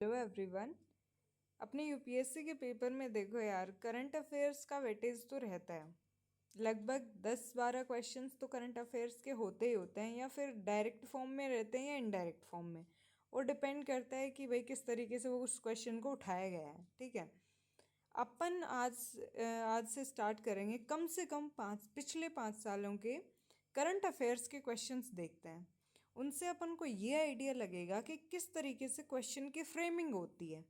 Hello everyone. अपने UPSC के paper में देखो यार, करंट अफेयर्स का वेटेज तो रहता है। लगभग 10-12 क्वेश्चंस तो करंट अफेयर्स के होते ही होते हैं, या फिर डायरेक्ट फॉर्म में रहते हैं या इनडायरेक्ट फॉर्म में। वो डिपेंड करता है कि भाई किस तरीके से वो उस क्वेश्चन को उठाया गया है। ठीक है, अपन आज से स्टार्ट करेंगे। कम से कम पिछले 5 सालों के करंट अफेयर्स के क्वेश्चंस देखते हैं। उनसे अपन को ये आइडिया लगेगा कि किस तरीके से क्वेश्चन की फ्रेमिंग होती है।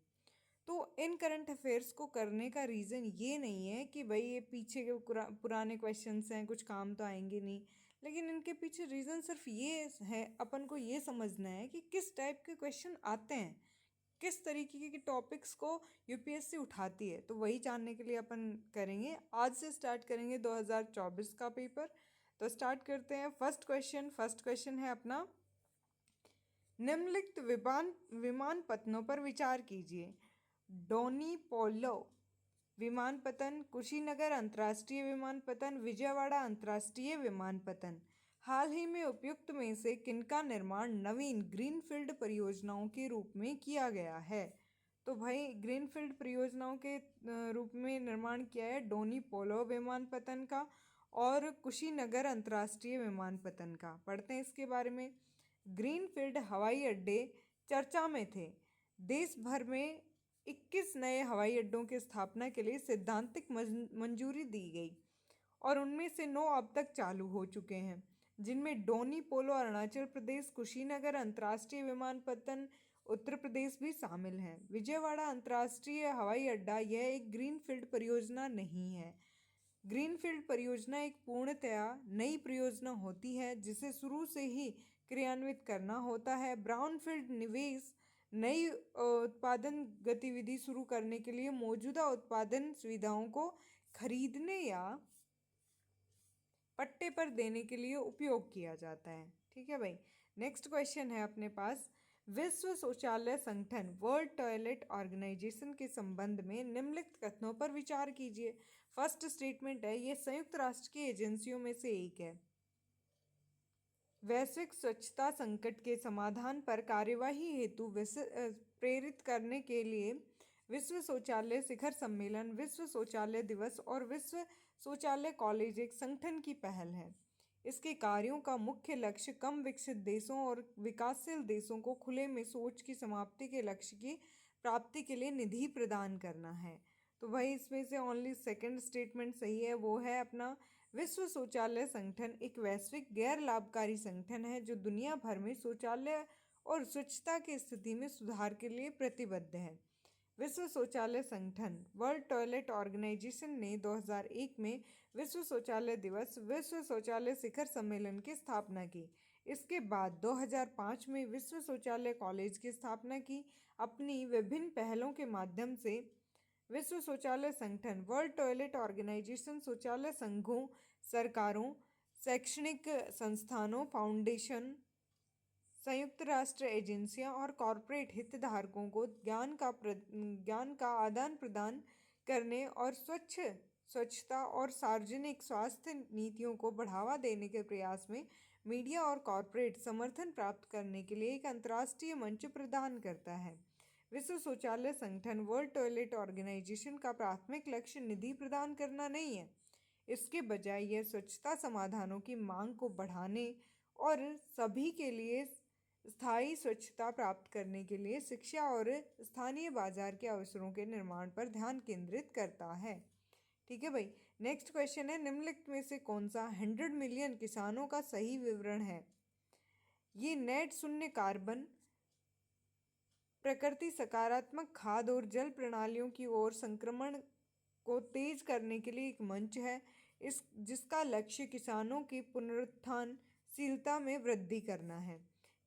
तो इन करंट अफेयर्स को करने का रीज़न ये नहीं है कि भाई ये पीछे के पुराने क्वेश्चंस हैं, कुछ काम तो आएंगे नहीं। लेकिन इनके पीछे रीज़न सिर्फ ये है, अपन को ये समझना है कि किस टाइप के क्वेश्चन आते हैं, किस तरीके के टॉपिक्स को यूपीएससी उठाती है। तो वही जानने के लिए अपन करेंगे। आज से स्टार्ट करेंगे 2024 का पेपर। तो स्टार्ट करते हैं। फर्स्ट क्वेश्चन है अपना, निम्नलिखित विमानपत्तनों पर विचार कीजिए। डोनीपोलो विमानपत्तन, कुशीनगर अंतर्राष्ट्रीय विमानपत्तन, विजयवाड़ा अंतर्राष्ट्रीय विमानपत्तन। हाल ही में उपयुक्त में से किनका निर्माण नवीन ग्रीनफील्ड परियोजनाओं के रूप में किया गया है? तो भाई ग्रीनफील्ड परियोजनाओं के रूप में निर्माण किया है डोनीपोलो विमानपत्तन का और कुशीनगर अंतर्राष्ट्रीय विमानपत्तन का। पढ़ते हैं इसके बारे में। ग्रीनफील्ड हवाई अड्डे चर्चा में थे। देश भर में 21 नए हवाई अड्डों की स्थापना के लिए सैद्धांतिक मंजूरी दी गई और उनमें से 9 अब तक चालू हो चुके हैं, जिनमें डोनी पोलो अरुणाचल प्रदेश, कुशीनगर अंतर्राष्ट्रीय विमानपत्तन उत्तर प्रदेश भी शामिल हैं। विजयवाड़ा अंतर्राष्ट्रीय हवाई अड्डा यह एक ग्रीनफील्ड परियोजना नहीं है। ग्रीनफील्ड परियोजना एक पूर्णतया नई परियोजना होती है जिसे शुरू से ही क्रियान्वित करना होता है। ब्राउनफील्ड निवेश नई उत्पादन गतिविधि शुरू करने के लिए मौजूदा उत्पादन सुविधाओं को खरीदने या पट्टे पर देने के लिए उपयोग किया जाता है। ठीक है भाई। नेक्स्ट क्वेश्चन है अपने पास, विश्व शौचालय संगठन वर्ल्ड टॉयलेट ऑर्गेनाइजेशन के संबंध में निम्नलिखित कथनों पर विचार कीजिए। फर्स्ट स्टेटमेंट है, ये संयुक्त राष्ट्र की एजेंसियों में से एक है। वैश्विक स्वच्छता संकट के समाधान पर कार्यवाही हेतु प्रेरित करने के लिए विश्व शौचालय शिखर सम्मेलन, विश्व शौचालय दिवस और विश्व शौचालय कॉलेज एक संगठन की पहल है। इसके कार्यों का मुख्य लक्ष्य कम विकसित देशों और विकासशील देशों को खुले में शौच की समाप्ति के लक्ष्य की प्राप्ति के लिए निधि प्रदान करना है। तो भाई इसमें से ओनली सेकंड स्टेटमेंट सही है, वो है अपना विश्व शौचालय संगठन एक वैश्विक गैर लाभकारी संगठन है जो दुनिया भर में शौचालय और स्वच्छता की स्थिति में सुधार के लिए प्रतिबद्ध है। विश्व शौचालय संगठन वर्ल्ड टॉयलेट ऑर्गेनाइजेशन ने 2001 में विश्व शौचालय दिवस, विश्व शौचालय शिखर सम्मेलन की स्थापना की। इसके बाद 2005 में विश्व शौचालय कॉलेज की स्थापना की। अपनी विभिन्न पहलों के माध्यम से विश्व शौचालय संगठन वर्ल्ड टॉयलेट ऑर्गेनाइजेशन शौचालय संघों, सरकारों, शैक्षणिक संस्थानों, फाउंडेशन, संयुक्त राष्ट्र एजेंसियां और कॉरपोरेट हितधारकों को ज्ञान का आदान प्रदान करने और स्वच्छता और सार्वजनिक स्वास्थ्य नीतियों को बढ़ावा देने के प्रयास में मीडिया और कॉरपोरेट समर्थन प्राप्त करने के लिए एक अंतर्राष्ट्रीय मंच प्रदान करता है। विश्व शौचालय संगठन वर्ल्ड टॉयलेट ऑर्गेनाइजेशन का प्राथमिक लक्ष्य निधि प्रदान करना नहीं है। इसके बजाय यह स्वच्छता समाधानों की मांग को बढ़ाने और सभी के लिए स्थायी स्वच्छता प्राप्त करने के लिए शिक्षा और स्थानीय बाजार के अवसरों के निर्माण पर ध्यान केंद्रित करता है। ठीक है भाई। नेक्स्ट क्वेश्चन है, निम्नलिखित में से कौन सा 100 मिलियन किसानों का सही विवरण है? ये नेट शून्य कार्बन, प्रकृति सकारात्मक खाद और जल प्रणालियों की ओर संक्रमण को तेज करने के लिए एक मंच है, इस जिसका लक्ष्य किसानों की पुनरुत्थानशीलता में वृद्धि करना है।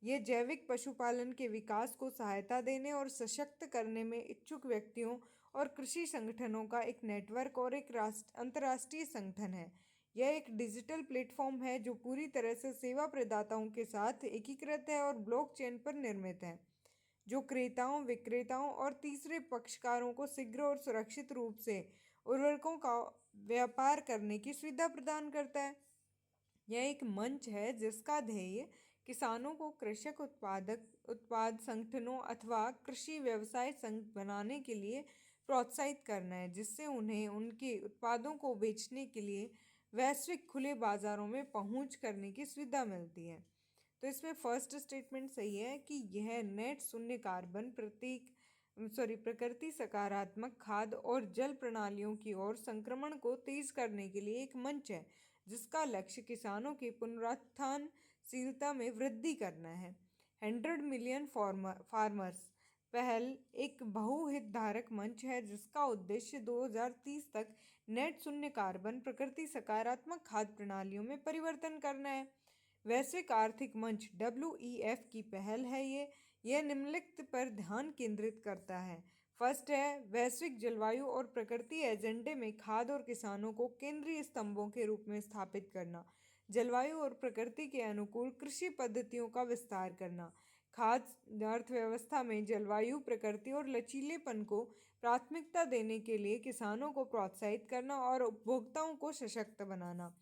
यह जैविक पशुपालन के विकास को सहायता देने और सशक्त करने में इच्छुक व्यक्तियों और कृषि संगठनों का एक नेटवर्क और एक अंतर्राष्ट्रीय संगठन है। यह एक डिजिटल प्लेटफॉर्म है जो पूरी तरह से सेवा प्रदाताओं के साथ एकीकृत है और ब्लॉकचेन पर निर्मित है, जो क्रेताओं, विक्रेताओं और तीसरे पक्षकारों को शीघ्र और सुरक्षित रूप से उर्वरकों का व्यापार करने की सुविधा प्रदान करता है। यह एक मंच है जिसका ध्येय किसानों को कृषक उत्पाद संगठनों अथवा कृषि व्यवसाय संघ बनाने के लिए प्रोत्साहित करना है, जिससे उन्हें उनके उत्पादों को बेचने के लिए वैश्विक खुले बाजारों में पहुंच करने की सुविधा मिलती है। तो इसमें फर्स्ट स्टेटमेंट सही है कि यह नेट शून्य कार्बन प्रकृति सकारात्मक खाद और जल प्रणालियों की ओर संक्रमण को तेज करने के लिए एक मंच है, जिसका लक्ष्य किसानों की पुनरुत्थानशीलता में वृद्धि करना है। 100 मिलियन फार्मर्स पहल एक बहुहितधारक मंच है, जिसका उद्देश्य 2030 तक नेट शून्य कार्बन प्रकृति सकारात्मक खाद्य प्रणालियों में परिवर्तन करना है। वैश्विक आर्थिक मंच WEF की पहल है यह निम्नलिखित पर ध्यान केंद्रित करता है। फर्स्ट है वैश्विक जलवायु और प्रकृति एजेंडे में खाद्य और किसानों को केंद्रीय स्तंभों के रूप में स्थापित करना। जलवायु और प्रकृति के अनुकूल कृषि पद्धतियों का विस्तार करना। खाद्य अर्थव्यवस्था में जलवायु, प्रकृति और लचीलेपन को प्राथमिकता देने के लिए किसानों को प्रोत्साहित करना और उपभोक्ताओं को सशक्त बनाना।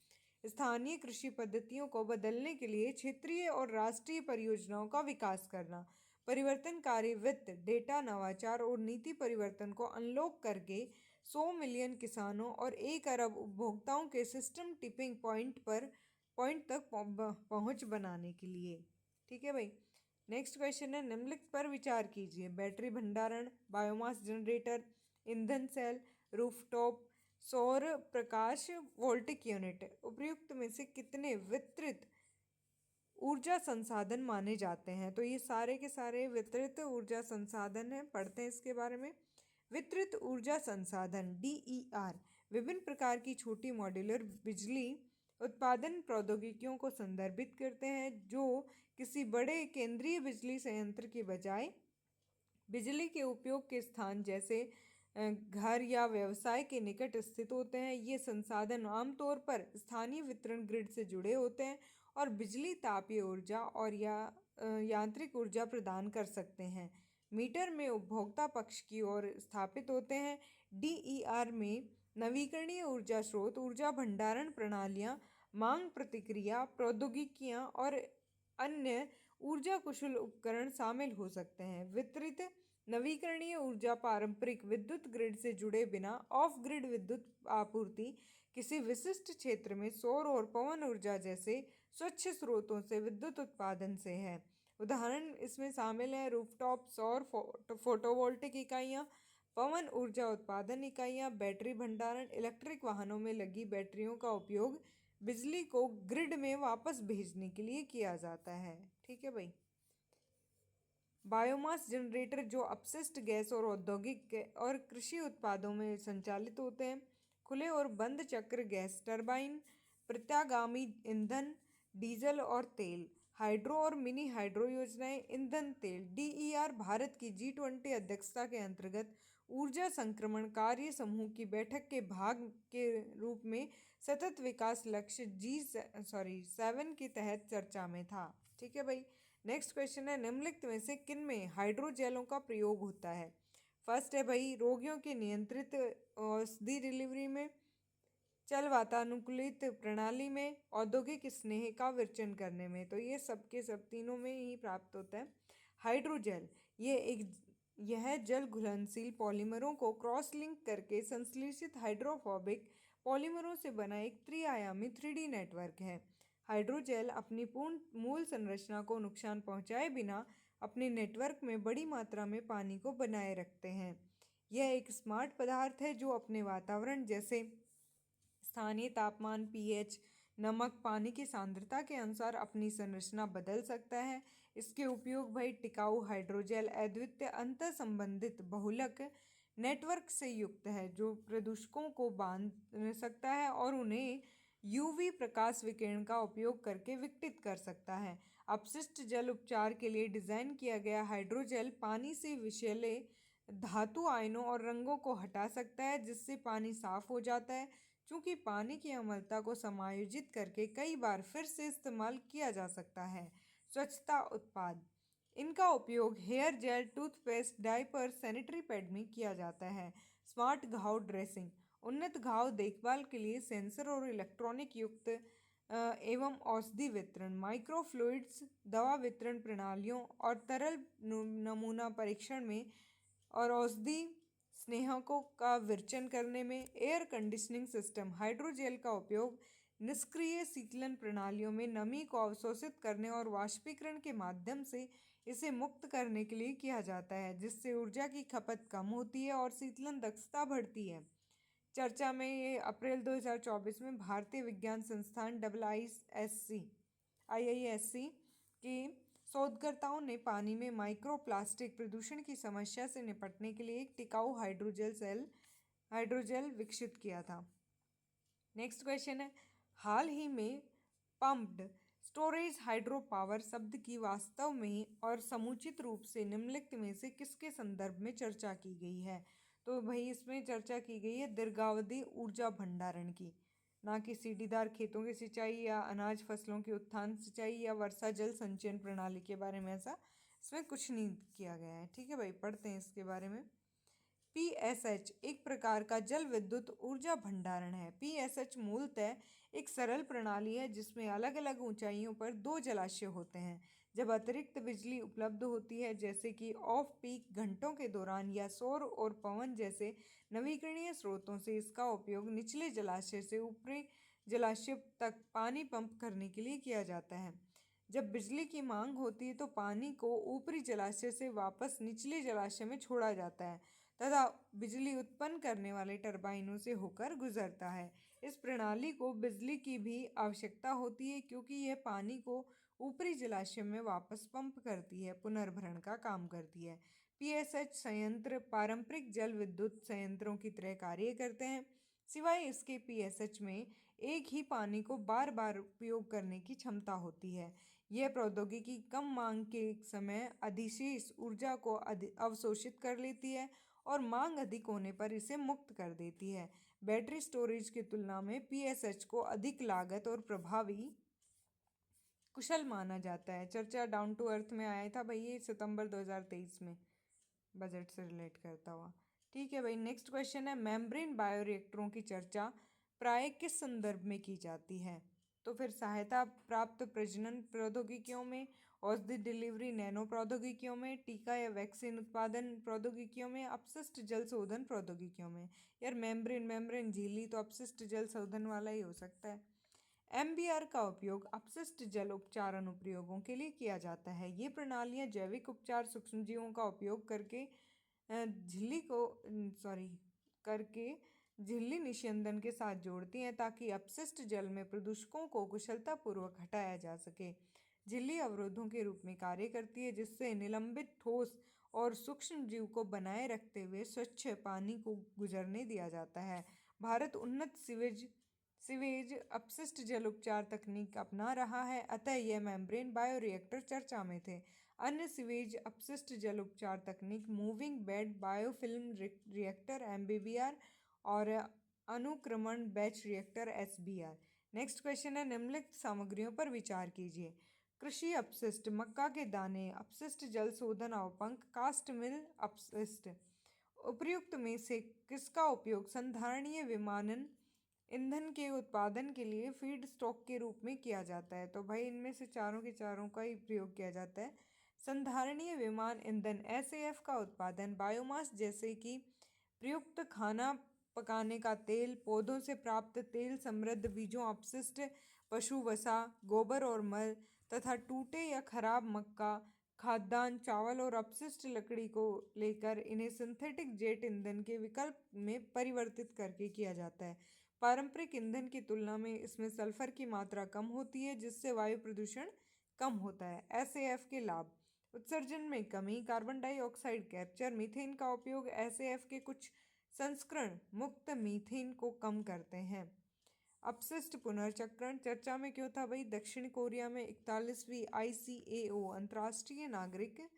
स्थानीय कृषि पद्धतियों को बदलने के लिए क्षेत्रीय और राष्ट्रीय परियोजनाओं का विकास करना। परिवर्तनकारी वित्त, डेटा, नवाचार और नीति परिवर्तन को अनलॉक करके 100 मिलियन किसानों और 1 अरब उपभोक्ताओं के सिस्टम टिपिंग पॉइंट तक पहुंच बनाने के लिए। ठीक है भाई। नेक्स्ट क्वेश्चन है निम्नलिखित पर विचार कीजिए। बैटरी भंडारण, बायोमास जनरेटर, ईंधन सेल, रूफटॉप, सौर प्रकाश वोल्टिक यूनिट उपयुक्त में से कितने वितरित ऊर्जा संसाधन माने जाते हैं? तो ये सारे के सारे वितरित ऊर्जा संसाधन हैं, पढ़ते हैं इसके बारे में। वितरित ऊर्जा संसाधन DER विभिन्न प्रकार की छोटी मॉड्यूलर बिजली उत्पादन प्रौद्योगिकियों को संदर्भित करते हैं, जो किसी बड़े केंद्रीय बिजली संयंत्र के बजाय बिजली के उपयोग के स्थान जैसे घर या व्यवसाय के निकट स्थित होते हैं। ये संसाधन आमतौर पर स्थानीय वितरण ग्रिड से जुड़े होते हैं और बिजली, तापीय ऊर्जा और यांत्रिक ऊर्जा प्रदान कर सकते हैं। मीटर में उपभोक्ता पक्ष की ओर स्थापित होते हैं। DER में नवीकरणीय ऊर्जा स्रोत, ऊर्जा भंडारण प्रणालियां, मांग प्रतिक्रिया प्रौद्योगिकियां और अन्य ऊर्जा कुशल उपकरण शामिल हो सकते हैं। वितरित नवीकरणीय ऊर्जा पारंपरिक विद्युत ग्रिड से जुड़े बिना ऑफ ग्रिड विद्युत आपूर्ति किसी विशिष्ट क्षेत्र में सौर और पवन ऊर्जा जैसे स्वच्छ स्रोतों से विद्युत उत्पादन से है। उदाहरण इसमें शामिल है रूफटॉप सौर फोटोवोल्टिक इकाइयाँ, पवन ऊर्जा उत्पादन इकाइयाँ, बैटरी भंडारण, इलेक्ट्रिक वाहनों में लगी बैटरियों का उपयोग बिजली को ग्रिड में वापस भेजने के लिए किया जाता है। ठीक है भाई। बायोमास जनरेटर जो अपशिष्ट गैस और औद्योगिक और कृषि उत्पादों में संचालित होते हैं। खुले और बंद चक्र गैस टरबाइन, प्रत्यागामी ईंधन, डीजल और तेल, हाइड्रो और मिनी हाइड्रो योजनाएं, ईंधन तेल। DER भारत की G20 अध्यक्षता के अंतर्गत ऊर्जा संक्रमण कार्य समूह की बैठक के भाग के रूप में सतत विकास लक्ष्य G7 के तहत चर्चा में था। ठीक है भाई। नेक्स्ट क्वेश्चन है निम्नलिखित में से किन में हाइड्रोजेलों का प्रयोग होता है? फर्स्ट है भाई रोगियों के नियंत्रित औषधि डिलीवरी में, चल वातानुकूलित प्रणाली में, औद्योगिक स्नेह का विरचन करने में। तो ये सब के सब तीनों में ही प्राप्त होता है। हाइड्रोजेल यह जल घुलनशील पॉलीमरों को क्रॉस लिंक करके संश्लेषित हाइड्रोफोबिक पॉलीमरों से बना एक त्रिआयामी 3D नेटवर्क है। हाइड्रोजेल अपनी पूर्ण मूल संरचना को नुकसान पहुंचाए बिना अपने नेटवर्क में बड़ी मात्रा में पानी को बनाए रखते हैं। यह एक स्मार्ट पदार्थ है जो अपने वातावरण जैसे स्थानीय तापमान, pH, नमक, पानी की सांद्रता के अनुसार अपनी संरचना बदल सकता है। इसके उपयोग भाई टिकाऊ हाइड्रोजेल अद्वितीय अंतर संबंधित बहुलक नेटवर्क से युक्त है, जो प्रदूषकों को बांध सकता है और उन्हें UV प्रकाश विकिरण का उपयोग करके विघटित कर सकता है। अपशिष्ट जल उपचार के लिए डिज़ाइन किया गया हाइड्रोजेल पानी से विषैले धातु आयनों और रंगों को हटा सकता है, जिससे पानी साफ हो जाता है। चूँकि पानी की अम्लता को समायोजित करके कई बार फिर से इस्तेमाल किया जा सकता है। स्वच्छता उत्पाद इनका उपयोग hair gel, toothpaste, diaper, sanitary pad में किया जाता है। स्मार्ट घाव ड्रेसिंग उन्नत घाव देखभाल के लिए सेंसर और इलेक्ट्रॉनिक युक्त एवं औषधि वितरण, माइक्रोफ्लूइड्स, दवा वितरण प्रणालियों और तरल नमूना परीक्षण में और औषधि स्नेहकों का विरचन करने में। एयर कंडीशनिंग सिस्टम, हाइड्रोजेल का उपयोग निष्क्रिय शीतलन प्रणालियों में नमी को अवशोषित करने और वाष्पीकरण के माध्यम से इसे मुक्त करने के लिए किया जाता है, जिससे ऊर्जा की खपत कम होती है और शीतलन दक्षता बढ़ती है। चर्चा में ये अप्रैल 2024 में भारतीय विज्ञान संस्थान IISc के शोधकर्ताओं ने पानी में माइक्रोप्लास्टिक प्रदूषण की समस्या से निपटने के लिए एक टिकाऊ हाइड्रोजेल विकसित किया था। नेक्स्ट क्वेश्चन है, हाल ही में पम्प्ड स्टोरेज हाइड्रो पावर शब्द की वास्तव में और समुचित रूप से निम्नलिखित में से किसके संदर्भ में चर्चा की गई है? तो भाई इसमें चर्चा की गई है दीर्घावधि ऊर्जा भंडारण की, ना कि सीढ़ीदार खेतों की सिंचाई या अनाज फसलों की उत्थान सिंचाई या वर्षा जल संचयन प्रणाली के बारे में। ऐसा इसमें कुछ नहीं किया गया है। ठीक है भाई, पढ़ते हैं इसके बारे में। PSH एक प्रकार का जल विद्युत ऊर्जा भंडारण है। PSH मूलतः एक सरल प्रणाली है जिसमें अलग अलग ऊंचाइयों पर दो जलाशय होते हैं। जब अतिरिक्त बिजली उपलब्ध होती है, जैसे कि ऑफ पीक घंटों के दौरान या सौर और पवन जैसे नवीकरणीय स्रोतों से, इसका उपयोग निचले जलाशय से ऊपरी जलाशय तक पानी पंप करने के लिए किया जाता है। जब बिजली की मांग होती है तो पानी को ऊपरी जलाशय से वापस निचले जलाशय में छोड़ा जाता है तथा बिजली उत्पन्न करने वाले टरबाइनों से होकर गुजरता है। इस प्रणाली को बिजली की भी आवश्यकता होती है क्योंकि यह पानी को ऊपरी जलाशय में वापस पंप करती है, पुनर्भरण का काम करती है। PSH संयंत्र पारंपरिक जल विद्युत संयंत्रों की तरह कार्य करते हैं। सिवाय इसके PSH में एक ही पानी को बार बार उपयोग करने की क्षमता होती है। यह प्रौद्योगिकी कम मांग के समय अधिशेष ऊर्जा को अवशोषित कर लेती है और मांग अधिक होने पर इसे मुक्त कर देती है। बैटरी स्टोरेज की तुलना में PSH को अधिक लागत और प्रभावी कुशल माना जाता है। चर्चा डाउन टू अर्थ में आया था भाई, ये सितंबर 2023 में बजट से रिलेट करता हुआ। ठीक है भाई, नेक्स्ट क्वेश्चन है, मेम्ब्रेन बायोरिएक्टरों की चर्चा प्राय किस संदर्भ में की जाती है? तो फिर सहायता प्राप्त प्रजनन प्रौद्योगिकियों में, औषधि डिलीवरी नैनो प्रौद्योगिकियों में, टीका या वैक्सीन उत्पादन प्रौद्योगिकियों में, अपशिष्ट जल शोधन प्रौद्योगिकियों में। यार मेम्ब्रेन झिल्ली तो अपशिष्ट जल शोधन वाला ही हो सकता है। MBR का उपयोग अपशिष्ट जल उपचार अनुप्रयोगों के लिए किया जाता है। ये प्रणालियाँ जैविक उपचार सूक्ष्मजीवों का उपयोग करके झिल्ली निस्यंदन के साथ जोड़ती हैं ताकि अपशिष्ट जल में प्रदूषकों को कुशलतापूर्वक हटाया जा सके। झिल्ली अवरोधों के रूप में कार्य करती है जिससे निलंबित ठोस और सूक्ष्म जीव को बनाए रखते हुए स्वच्छ पानी को गुजरने दिया जाता है। भारत उन्नत सीवेज अपशिष्ट जल उपचार तकनीक अपना रहा है, अतः यह मेम्ब्रेन बायोरिएक्टर चर्चा में थे। अन्य सीवेज अपशिष्ट जल उपचार तकनीक moving bed biofilm reactor MBBR और अनुक्रमण batch reactor SBR। Next question है, निम्नलिखित सामग्रियों पर विचार कीजिए। कृषि अपशिष्ट, मक्का के दाने, अपशिष्ट जल शोधन अवपंक, कास्ट मिल अपशिष्ट। उपर्युक्त में से किसका उपयोग संधारणीय विमानन ईंधन के उत्पादन के लिए फीड स्टॉक के रूप में किया जाता है? तो भाई इनमें से चारों के चारों का ही प्रयोग किया जाता है। संधारणीय विमान ईंधन SAF का उत्पादन बायोमास जैसे कि प्रयुक्त खाना पकाने का तेल, पौधों से प्राप्त तेल समृद्ध बीजों अपशिष्ट, पशु वसा, गोबर और मल तथा टूटे या खराब मक्का खाद्यान्न, चावल और अपशिष्ट लकड़ी को लेकर इन्हें सिंथेटिक जेट ईंधन के विकल्प में परिवर्तित करके किया जाता है। पारंपरिक ईंधन की तुलना में इसमें सल्फर की मात्रा कम होती है जिससे वायु प्रदूषण कम होता है। SAF के लाभ, उत्सर्जन में कमी, कार्बन डाइऑक्साइड कैप्चर, मीथेन का उपयोग SAF के कुछ संस्करण मुक्त मीथेन को कम करते हैं। अपशिष्ट पुनर्चक्रण चर्चा में क्यों था भाई? दक्षिण कोरिया में 41वीं ICAO अंतर्राष्ट्रीय नागरिक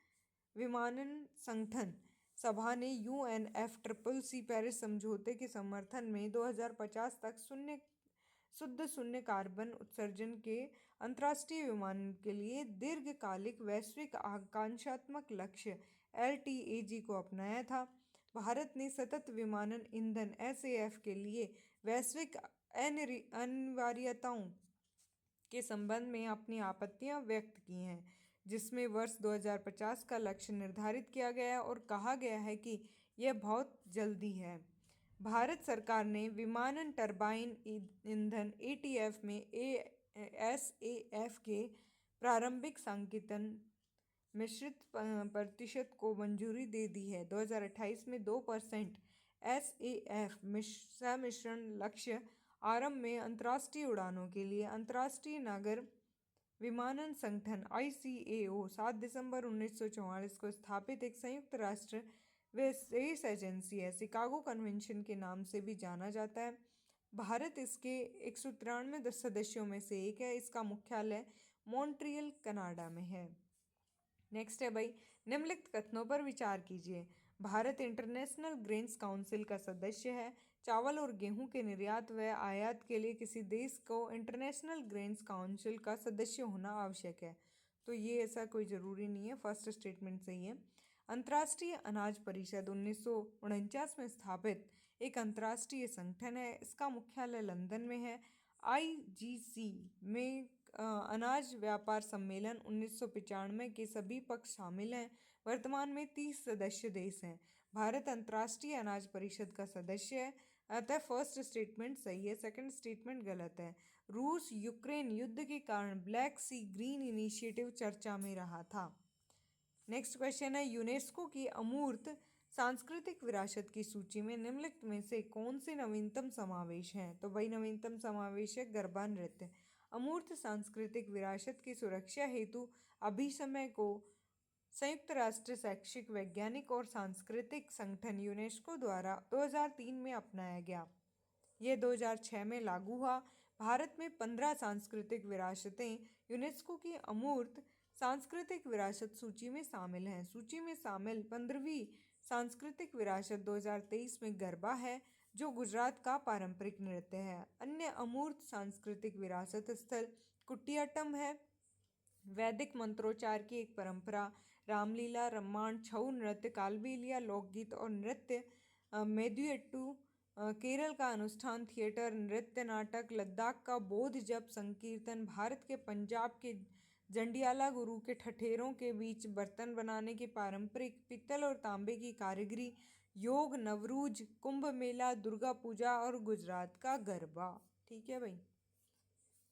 विमानन संगठन सभा ने UNFCCC पेरिस समझौते के समर्थन में 2050 तक शुद्ध शून्य कार्बन उत्सर्जन के अंतर्राष्ट्रीय विमानन के लिए दीर्घकालिक वैश्विक आकांक्षात्मक लक्ष्य LTAG को अपनाया था। भारत ने सतत विमानन ईंधन SAF के लिए वैश्विक अनिवार्यताओं के संबंध में अपनी आपत्तियां व्यक्त की हैं, जिसमें वर्ष 2050 का लक्ष्य निर्धारित किया गया है और कहा गया है कि यह बहुत जल्दी है। भारत सरकार ने विमानन टरबाइन ईंधन एटीएफ में एसएएफ के प्रारंभिक सांकेतन मिश्रित प्रतिशत को मंजूरी दे दी है। 2028 में 2% एसएएफ सम्मिश्रण लक्ष्य आरंभ में अंतर्राष्ट्रीय उड़ानों के लिए अंतर्राष्ट्रीय नागर विमानन संगठन ICAO 7 दिसंबर 1944 को स्थापित एक संयुक्त राष्ट्र विशेष एजेंसी है। शिकागो कन्वेंशन के नाम से भी जाना जाता है। भारत इसके 193 सदस्यों में से एक है। इसका मुख्यालय मॉन्ट्रियल कनाडा में है। नेक्स्ट है भाई, निम्नलिखित कथनों पर विचार कीजिए। भारत इंटरनेशनल ग्रेन्स काउंसिल का सदस्य है। चावल और गेहूं के निर्यात व आयात के लिए किसी देश को इंटरनेशनल ग्रेन्स काउंसिल का सदस्य होना आवश्यक है, तो ये ऐसा कोई ज़रूरी नहीं है। फर्स्ट स्टेटमेंट सही है। अंतर्राष्ट्रीय अनाज परिषद 1949 में स्थापित एक अंतर्राष्ट्रीय संगठन है। इसका मुख्यालय लंदन में है। IGC में अनाज व्यापार सम्मेलन 1995 के सभी पक्ष शामिल हैं। वर्तमान में 30 सदस्य देश हैं। भारत अंतर्राष्ट्रीय अनाज परिषद का सदस्य है, अतः फर्स्ट स्टेटमेंट सही है, सेकंड स्टेटमेंट गलत है। रूस यूक्रेन युद्ध के कारण ब्लैक सी ग्रीन इनिशिएटिव चर्चा में रहा था। नेक्स्ट क्वेश्चन है, यूनेस्को की अमूर्त सांस्कृतिक विरासत की सूची में निम्नलिखित में से कौन से नवीनतम समावेश हैं? तो भाई नवीनतम समावेश है गरबा नृत्य। अमूर्त सांस्कृतिक विरासत की सुरक्षा हेतु अभिसमय को संयुक्त राष्ट्र शैक्षिक वैज्ञानिक और सांस्कृतिक संगठन यूनेस्को द्वारा 2003 में अपनाया गया। यह 2006 में लागू हुआ। भारत में 15 सांस्कृतिक विरासतें यूनेस्को की अमूर्त सांस्कृतिक विरासत सूची में शामिल हैं। सूची में शामिल 15वीं सांस्कृतिक विरासत 2023 में गरबा है, जो गुजरात का पारंपरिक नृत्य है। अन्य अमूर्त सांस्कृतिक विरासत स्थल कुटियाट्टम है, वैदिक मंत्रोच्चार की एक परंपरा, रामलीला, रम्माण, छऊ नृत्य, कालबेलिया लोकगीत और नृत्य, मेदुएट्टू केरल का अनुष्ठान थिएटर, नृत्य नाटक, लद्दाख का बोध जप संकीर्तन, भारत के पंजाब के जंडियाला गुरु के ठठेरों के बीच बर्तन बनाने की पारंपरिक पित्तल और तांबे की कारीगरी, योग, नवरूज, कुंभ मेला, दुर्गा पूजा और गुजरात का गरबा। ठीक है भाई।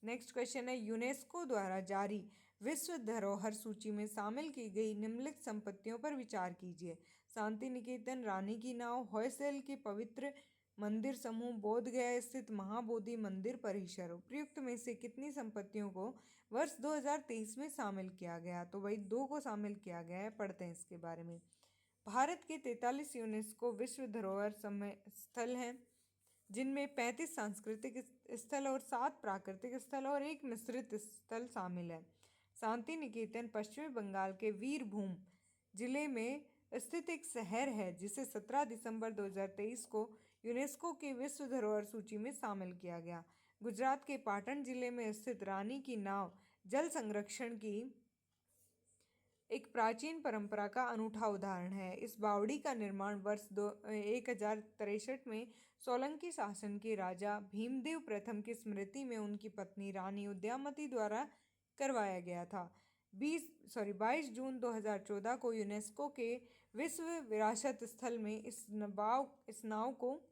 नेक्स्ट क्वेश्चन है, यूनेस्को द्वारा जारी विश्व धरोहर सूची में शामिल की गई निम्नलिखित संपत्तियों पर विचार कीजिए। शांति निकेतन, रानी की नाव, होयसल के पवित्र मंदिर समूह, बोध गया स्थित महाबोधि मंदिर परिसर। उपयुक्त में से कितनी संपत्तियों को वर्ष 2023 में शामिल किया गया? तो भाई 2 को शामिल किया गया है, पढ़ते हैं इसके बारे में। भारत के 43 यूनेस्को विश्व धरोहर स्थल हैं, जिनमें 35 सांस्कृतिक स्थल और 7 प्राकृतिक स्थल और 1 मिश्रित स्थल शामिल है। शांति निकेतन पश्चिमी बंगाल के वीरभूम जिले में स्थित एक शहर है, जिसे 17 दिसंबर 2023 को यूनेस्को की विश्व धरोहर सूची में शामिल किया गया। गुजरात के पाटन जिले में स्थित रानी की नाव जल संरक्षण की एक प्राचीन परंपरा का अनूठा उदाहरण है। इस बावड़ी का निर्माण वर्ष 1063 में सोलंकी शासन के राजा भीमदेव प्रथम की स्मृति में उनकी पत्नी रानी उद्यामती द्वारा करवाया गया था। 22 जून 2014 को यूनेस्को के विश्व विरासत स्थल में इस नाव को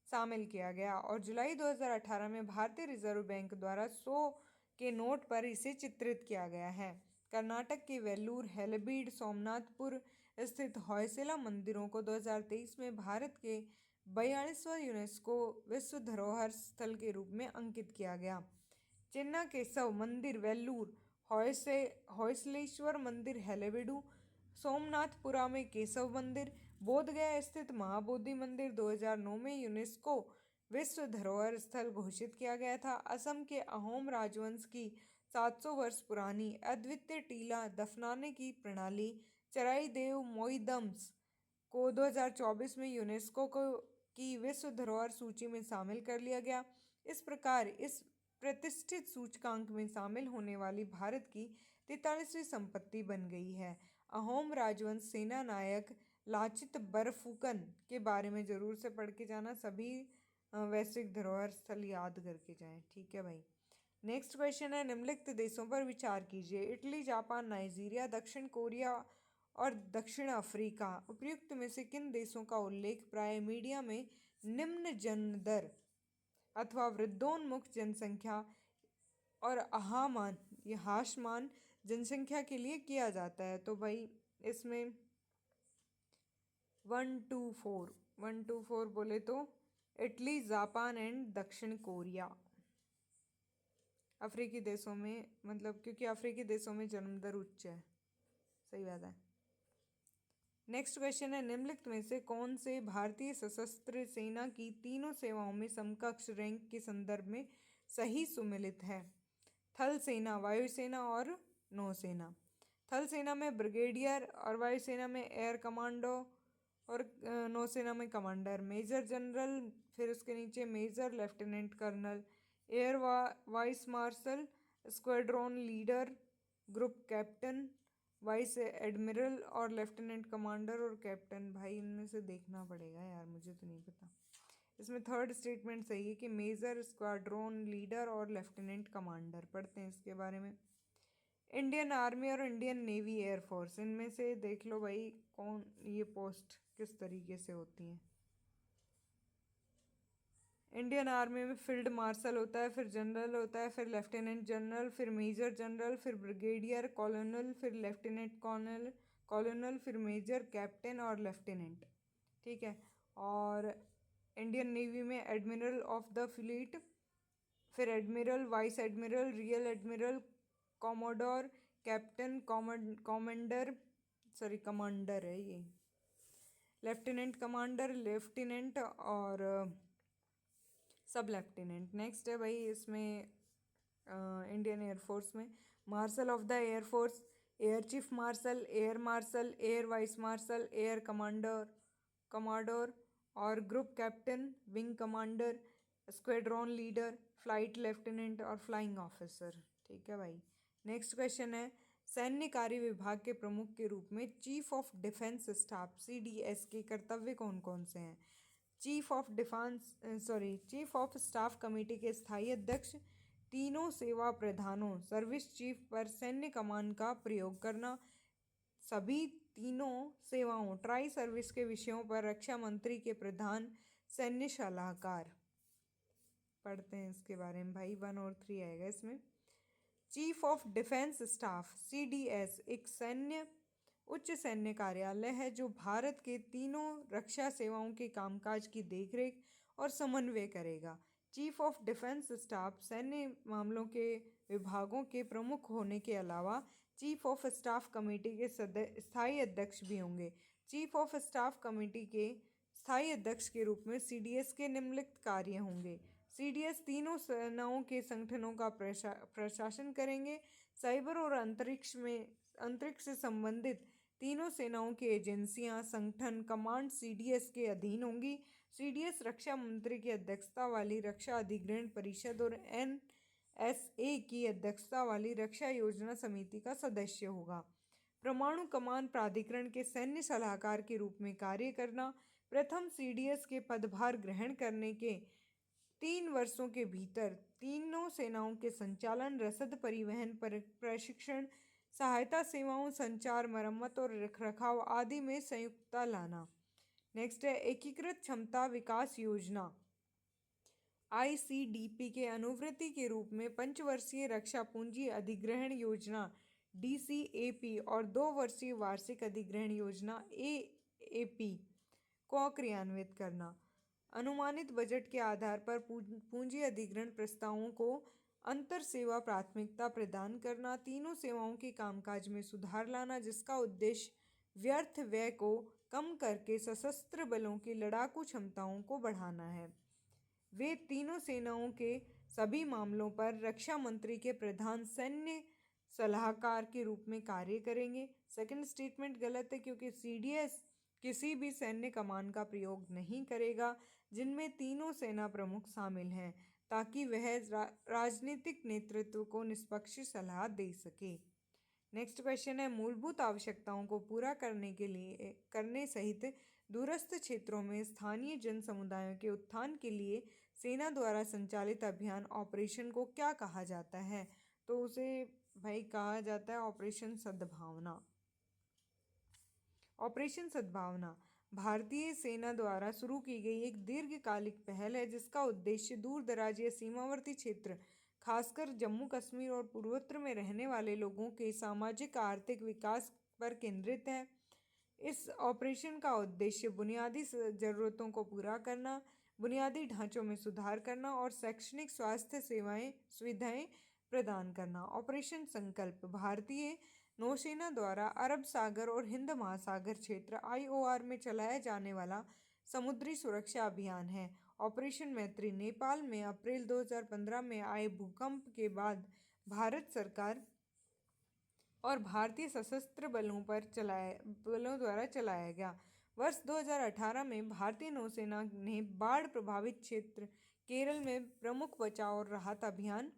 शामिल किया गया और जुलाई 2018 में भारतीय रिजर्व बैंक द्वारा 100 के नोट पर इसे चित्रित किया गया है। कर्नाटक के वेल्लूर, हेलेबीड, सोमनाथपुर स्थित होयसला मंदिरों को 2023 में भारत के 42वां यूनेस्को विश्व धरोहर स्थल के रूप में अंकित किया गया। चिन्ना केशव मंदिर वेल्लूर, होयसलेश्वर मंदिर हेलेबीडू, सोमनाथपुरा में केशव मंदिर, बोध गया स्थित महाबोधि मंदिर 2009 में यूनेस्को विश्व धरोहर स्थल घोषित किया गया था। असम के अहोम राजवंश की 700 वर्ष पुरानी अद्वितीय टीला दफनाने की प्रणाली चराईदेव मोइदम्स को 2024 में यूनेस्को की विश्व धरोहर सूची में शामिल कर लिया गया। इस प्रकार इस प्रतिष्ठित सूचकांक में शामिल होने वाली भारत की 43वीं संपत्ति बन गई है। अहोम राजवंश सेना नायक लाचित बरफुकन के बारे में जरूर से पढ़ के जाना। सभी वैश्विक धरोहर स्थल याद करके जाएं। ठीक है भाई। नेक्स्ट क्वेश्चन है, निम्नलिखित देशों पर विचार कीजिए। इटली, जापान, नाइजीरिया, दक्षिण कोरिया और दक्षिण अफ्रीका। उपयुक्त में से किन देशों का उल्लेख प्राय मीडिया में निम्न जन्म दर अथवा वृद्धोन्मुख जनसंख्या और ह्रासमान जनसंख्या के लिए किया जाता है? तो भाई इसमें 1 2 4 बोले तो इटली, जापान एंड दक्षिण कोरिया। अफ्रीकी देशों में, मतलब क्योंकि अफ्रीकी देशों में जन्म दर उच्च है। सही बात है। नेक्स्ट क्वेश्चन है, निम्नलिखित में से कौन से भारतीय सशस्त्र सेना की तीनों सेवाओं में समकक्ष रैंक के संदर्भ में सही सुमेलित है? थल सेना, वायुसेना और नौसेना। थल सेना में ब्रिगेडियर और वायुसेना में एयर कमांडो और नौसेना में कमांडर, मेजर जनरल, फिर उसके नीचे major, lieutenant colonel, air vice marshal, squadron leader, group captain, vice admiral और लेफ्टिनेंट कमांडर और कैप्टन। भाई इनमें से देखना पड़ेगा यार, मुझे तो नहीं पता। इसमें थर्ड स्टेटमेंट सही है कि मेजर, स्क्वाड्रॉन लीडर और लेफ्टिनेंट कमांडर। पढ़ते हैं इसके बारे में। इंडियन आर्मी और इंडियन नेवी एयरफोर्स, इनमें से देख लो भाई कौन ये पोस्ट किस तरीके से होती हैं। इंडियन आर्मी में फील्ड मार्शल होता है, फिर जनरल होता है, फिर लेफ्टिनेंट जनरल, फिर मेजर जनरल, फिर ब्रिगेडियर, कॉलोनल, फिर लेफ्टिनेंट कॉलोनल, फिर मेजर, कैप्टन और लेफ्टिनेंट। ठीक है। और इंडियन नेवी में एडमिरल ऑफ द फ्लीट, फिर admiral, vice admiral, real admiral, commodore, captain, commander है ये, लेफ्टिनेंट कमांडर, लेफ्टिनेंट और सब लेफ्टिनेंट। नेक्स्ट है भाई इसमें इंडियन एयरफोर्स में marshal of the air force, air chief marshal, air vice marshal, air commander और group captain, wing commander, squadron leader, flight lieutenant और फ्लाइंग ऑफिसर। ठीक है भाई। नेक्स्ट क्वेश्चन है, सैन्य कार्य विभाग के प्रमुख के रूप में chief of defence staff CDS के कर्तव्य कौन कौन से हैं? चीफ ऑफ स्टाफ कमेटी के स्थायी अध्यक्ष, तीनों सेवा प्रधानों सर्विस चीफ पर सैन्य कमान का प्रयोग करना, सभी तीनों सेवाओं ट्राई सर्विस के विषयों पर रक्षा मंत्री के प्रधान सैन्य सलाहकार। पढ़ते हैं इसके बारे में भाई, 1 और 3 आएगा इसमें। Chief of defence staff CDS एक उच्च सैन्य कार्यालय है जो भारत के तीनों रक्षा सेवाओं के कामकाज की देखरेख और समन्वय करेगा। चीफ ऑफ डिफेंस स्टाफ सैन्य मामलों के विभागों के प्रमुख होने के अलावा चीफ ऑफ स्टाफ कमेटी के स्थायी अध्यक्ष भी होंगे। चीफ ऑफ स्टाफ कमेटी के स्थायी अध्यक्ष के रूप में CDS के निम्नलिखित कार्य होंगे। CDS तीनों सेनाओं के संगठनों का प्रशासन करेंगे। साइबर और अंतरिक्ष से संबंधित तीनों सेनाओं की एजेंसियां, संगठन, कमांड CDS के अधीन होंगी। CDS रक्षा मंत्री की अध्यक्षता वाली रक्षा अधिग्रहण परिषद और NSA की अध्यक्षता वाली रक्षा योजना समिति का सदस्य होगा। परमाणु कमान प्राधिकरण के सैन्य सलाहकार के रूप में कार्य करना। प्रथम CDS के पदभार ग्रहण करने के 3 वर्षों के भीतर तीनों सेनाओं के संचालन, रसद परिवहन, प्रशिक्षण, सहायता सेवाओं, संचार, मरम्मत और रखरखाव आदि में संयुक्तता लाना। नेक्स्ट है, एकीकृत क्षमता विकास योजना ICDP के अनुवृत्ति के रूप में पंचवर्षीय रक्षा पूंजी अधिग्रहण योजना DCAP और 2 वर्षीय वार्षिक अधिग्रहण योजना AAP को क्रियान्वित करना। अनुमानित बजट के आधार पर पूंजी अधिग्रहण प्रस्तावों को अंतर सेवा प्राथमिकता प्रदान करना। तीनों सेवाओं के कामकाज में सुधार लाना जिसका उद्देश्य व्यर्थ व्यय को कम करके सशस्त्र बलों की लड़ाकू क्षमताओं को बढ़ाना है। वे तीनों सेनाओं के सभी मामलों पर रक्षा मंत्री के प्रधान सैन्य सलाहकार के रूप में कार्य करेंगे। सेकंड स्टेटमेंट गलत है क्योंकि CDS किसी भी सैन्य कमान का प्रयोग नहीं करेगा जिनमें तीनों सेना प्रमुख शामिल हैं, ताकि वह राजनीतिक नेतृत्व को निष्पक्ष सलाह दे सके। नेक्स्ट क्वेश्चन है, मूलभूत आवश्यकताओं को पूरा करने सहित दूरस्थ क्षेत्रों में स्थानीय जन समुदायों के उत्थान के लिए सेना द्वारा संचालित अभियान ऑपरेशन को क्या कहा जाता है? तो उसे भाई कहा जाता है ऑपरेशन सद्भावना। ऑपरेशन सद्भावना भारतीय सेना द्वारा शुरू की गई एक दीर्घकालिक पहल है जिसका उद्देश्य दूर दराज या सीमावर्ती क्षेत्र, खासकर जम्मू कश्मीर और पूर्वोत्तर में रहने वाले लोगों के सामाजिक आर्थिक विकास पर केंद्रित है। इस ऑपरेशन का उद्देश्य बुनियादी जरूरतों को पूरा करना, बुनियादी ढांचों में सुधार करना और शैक्षणिक स्वास्थ्य सुविधाएं प्रदान करना। ऑपरेशन संकल्प भारतीय नौसेना द्वारा अरब सागर और हिंद महासागर क्षेत्र (IOR) में चलाया जाने वाला समुद्री सुरक्षा अभियान है। ऑपरेशन मैत्री नेपाल में अप्रैल 2015 में आए भूकंप के बाद भारत सरकार और भारतीय सशस्त्र बलों द्वारा चलाया गया। वर्ष 2018 में भारतीय नौसेना ने बाढ़ प्रभावित क्षेत्र केरल में प्रमुख बचाव और राहत अभियान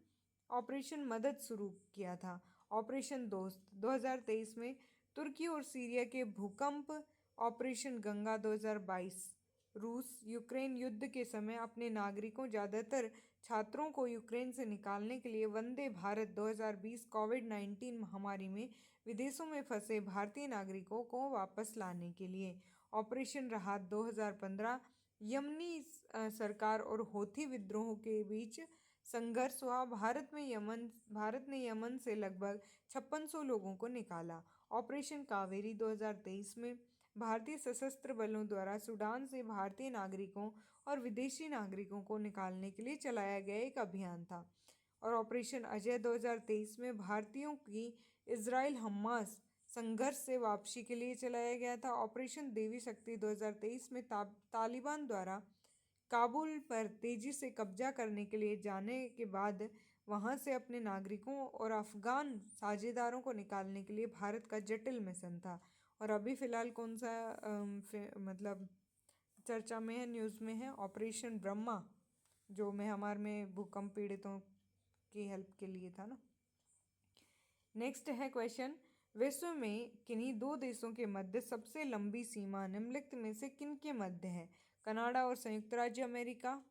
ऑपरेशन मदद शुरू किया था। ऑपरेशन दोस्त 2023 में तुर्की और सीरिया के भूकंप। ऑपरेशन गंगा 2022 रूस यूक्रेन युद्ध के समय अपने नागरिकों, ज़्यादातर छात्रों को यूक्रेन से निकालने के लिए वंदे भारत 2020 कोविड-19 महामारी में विदेशों में फंसे भारतीय नागरिकों को वापस लाने के लिए। ऑपरेशन राहत 2015 यमनी सरकार और हौथी विद्रोह के बीच संघर्ष हुआ। भारत ने यमन से लगभग 5600 लोगों को निकाला। ऑपरेशन कावेरी 2023 में भारतीय सशस्त्र बलों द्वारा सूडान से भारतीय नागरिकों और विदेशी नागरिकों को निकालने के लिए चलाया गया एक अभियान था। और ऑपरेशन अजय 2023 में भारतीयों की इजराइल हमास संघर्ष से वापसी के लिए चलाया गया था। ऑपरेशन देवी शक्ति 2023 में तालिबान द्वारा काबुल पर तेजी से कब्जा करने के लिए जाने के बाद वहां से अपने नागरिकों और अफगान साझेदारों को निकालने के लिए भारत का जटिल मिशन था। और अभी फिलहाल कौन सा मतलब चर्चा में है, न्यूज़ में है? ऑपरेशन ब्रह्मा, जो म्यांमार में भूकंप पीड़ितों की हेल्प के लिए था ना। नेक्स्ट है क्वेश्चन, विश्व में किन्हीं दो देशों के मध्य सबसे लंबी सीमा निम्नलिखित में से किन के मध्य है? कनाडा और संयुक्त राज्य अमेरिका,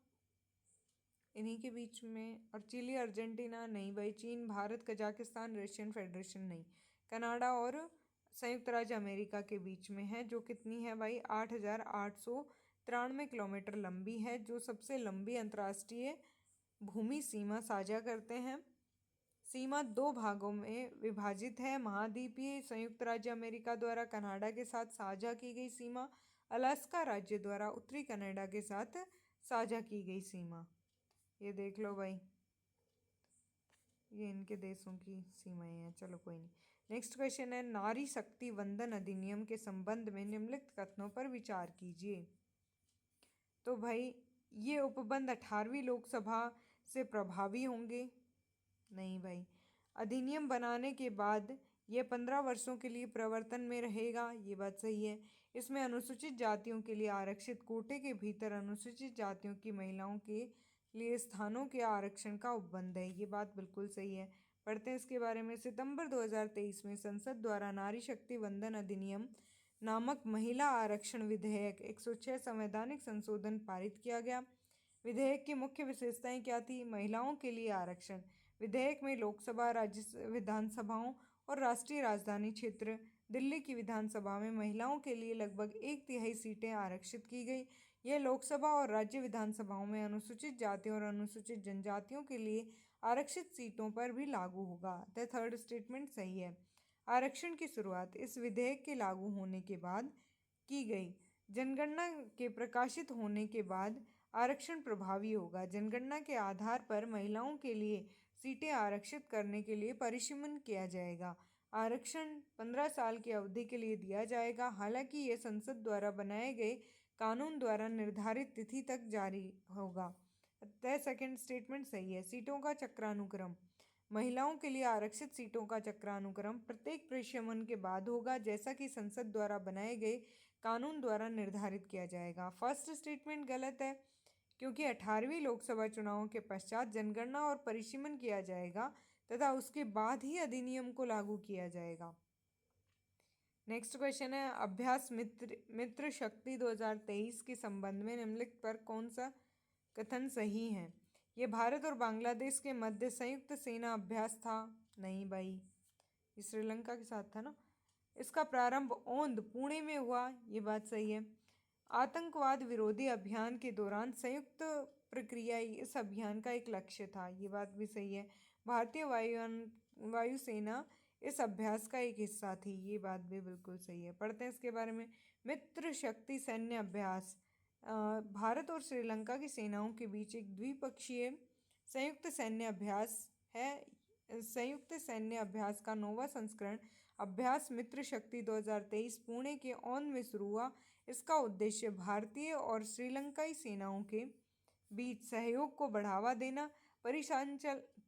इन्हीं के बीच में। और चिली अर्जेंटीना नहीं भाई। चीन, भारत, कजाकिस्तान, रशियन फेडरेशन नहीं। कनाडा और संयुक्त राज्य अमेरिका के बीच में है, जो कितनी है भाई? 8,893 किलोमीटर लंबी है, जो सबसे लंबी अंतर्राष्ट्रीय भूमि सीमा साझा करते हैं। सीमा दो भागों में विभाजित है। महाद्वीपीय संयुक्त राज्य अमेरिका द्वारा कनाडा के साथ साझा की गई सीमा, अलास्का राज्य द्वारा उत्तरी कनाडा के साथ साझा की गई सीमा। ये देख लो भाई, ये इनके देशों की सीमाएं हैं। चलो कोई नहीं। नेक्स्ट क्वेश्चन है, नारी शक्ति वंदन अधिनियम के संबंध में निम्नलिखित कथनों पर विचार कीजिए। तो भाई ये उपबंध 18वीं लोकसभा से प्रभावी होंगे? नहीं भाई। अधिनियम बनाने के बाद यह 15 वर्षों के लिए प्रवर्तन में रहेगा, ये बात सही है। इसमें अनुसूचित जातियों के लिए आरक्षित कोटे के भीतर अनुसूचित जातियों की महिलाओं के लिए स्थानों के आरक्षण का उपबंध है, ये बात बिल्कुल सही है। पढ़ते हैं इसके बारे में। सितंबर 2023 में संसद द्वारा नारी शक्ति वंदन अधिनियम नामक महिला आरक्षण विधेयक 106 संवैधानिक संशोधन पारित किया गया। विधेयक की मुख्य विशेषताएं क्या थी? महिलाओं के लिए आरक्षण। विधेयक में लोकसभा, राज्य विधानसभाओं और राष्ट्रीय राजधानी क्षेत्र दिल्ली की विधानसभा में महिलाओं के लिए लगभग 1/3 सीटें आरक्षित की गई। यह लोकसभा और राज्य विधानसभाओं में अनुसूचित जातियों और अनुसूचित जनजातियों के लिए आरक्षित सीटों पर भी लागू होगा। द थर्ड स्टेटमेंट सही है। आरक्षण की शुरुआत इस विधेयक के लागू होने के बाद की गई। जनगणना के प्रकाशित होने के बाद आरक्षण प्रभावी होगा। जनगणना के आधार पर महिलाओं के लिए सीटें आरक्षित करने के लिए परिसीमन किया जाएगा। आरक्षण 15 साल की अवधि के लिए दिया जाएगा। हालांकि यह संसद द्वारा बनाए गए कानून द्वारा निर्धारित तिथि तक जारी होगा। द सेकंड स्टेटमेंट सही है। सीटों का चक्रानुक्रम। महिलाओं के लिए आरक्षित सीटों का चक्रानुक्रम प्रत्येक परिसीमन के बाद होगा, जैसा कि संसद द्वारा बनाए गए कानून द्वारा निर्धारित किया जाएगा। फर्स्ट स्टेटमेंट गलत है, क्योंकि 18वीं लोकसभा चुनावों के पश्चात जनगणना और परिसीमन किया जाएगा तथा उसके बाद ही अधिनियम को लागू किया जाएगा। नेक्स्ट क्वेश्चन है, अभ्यास मित्र शक्ति 2023 के संबंध में निम्नलिखित पर कौन सा कथन सही हैं। ये भारत और बांग्लादेश के मध्य संयुक्त सेना अभ्यास था। नहीं भाई, ये श्रीलंका के साथ था ना। इसका प्रारंभ ओंद पुणे में हुआ। ये बात सही है। आतंकवाद विरोधी अभियान के दौरान संयुक्त प्रक्रिया इस अभियान का एक लक्ष्य था। ये बात भी सही है। भारतीय वायुसेना इस अभ्यास का एक हिस्सा थी। ये बात भी बिल्कुल सही है। पढ़ते हैं इसके बारे में। मित्र शक्ति सैन्य अभ्यास भारत और श्रीलंका की सेनाओं के बीच एक द्विपक्षीय संयुक्त सैन्य अभ्यास है। संयुक्त सैन्य अभ्यास का 9वां संस्करण अभ्यास मित्र शक्ति 2023 पुणे के ओंद में शुरू हुआ। इसका उद्देश्य भारतीय और श्रीलंकाई सेनाओं के बीच सहयोग को बढ़ावा देना,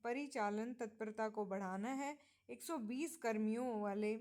परिचालन तत्परता को बढ़ाना है। 120 कर्मियों वाले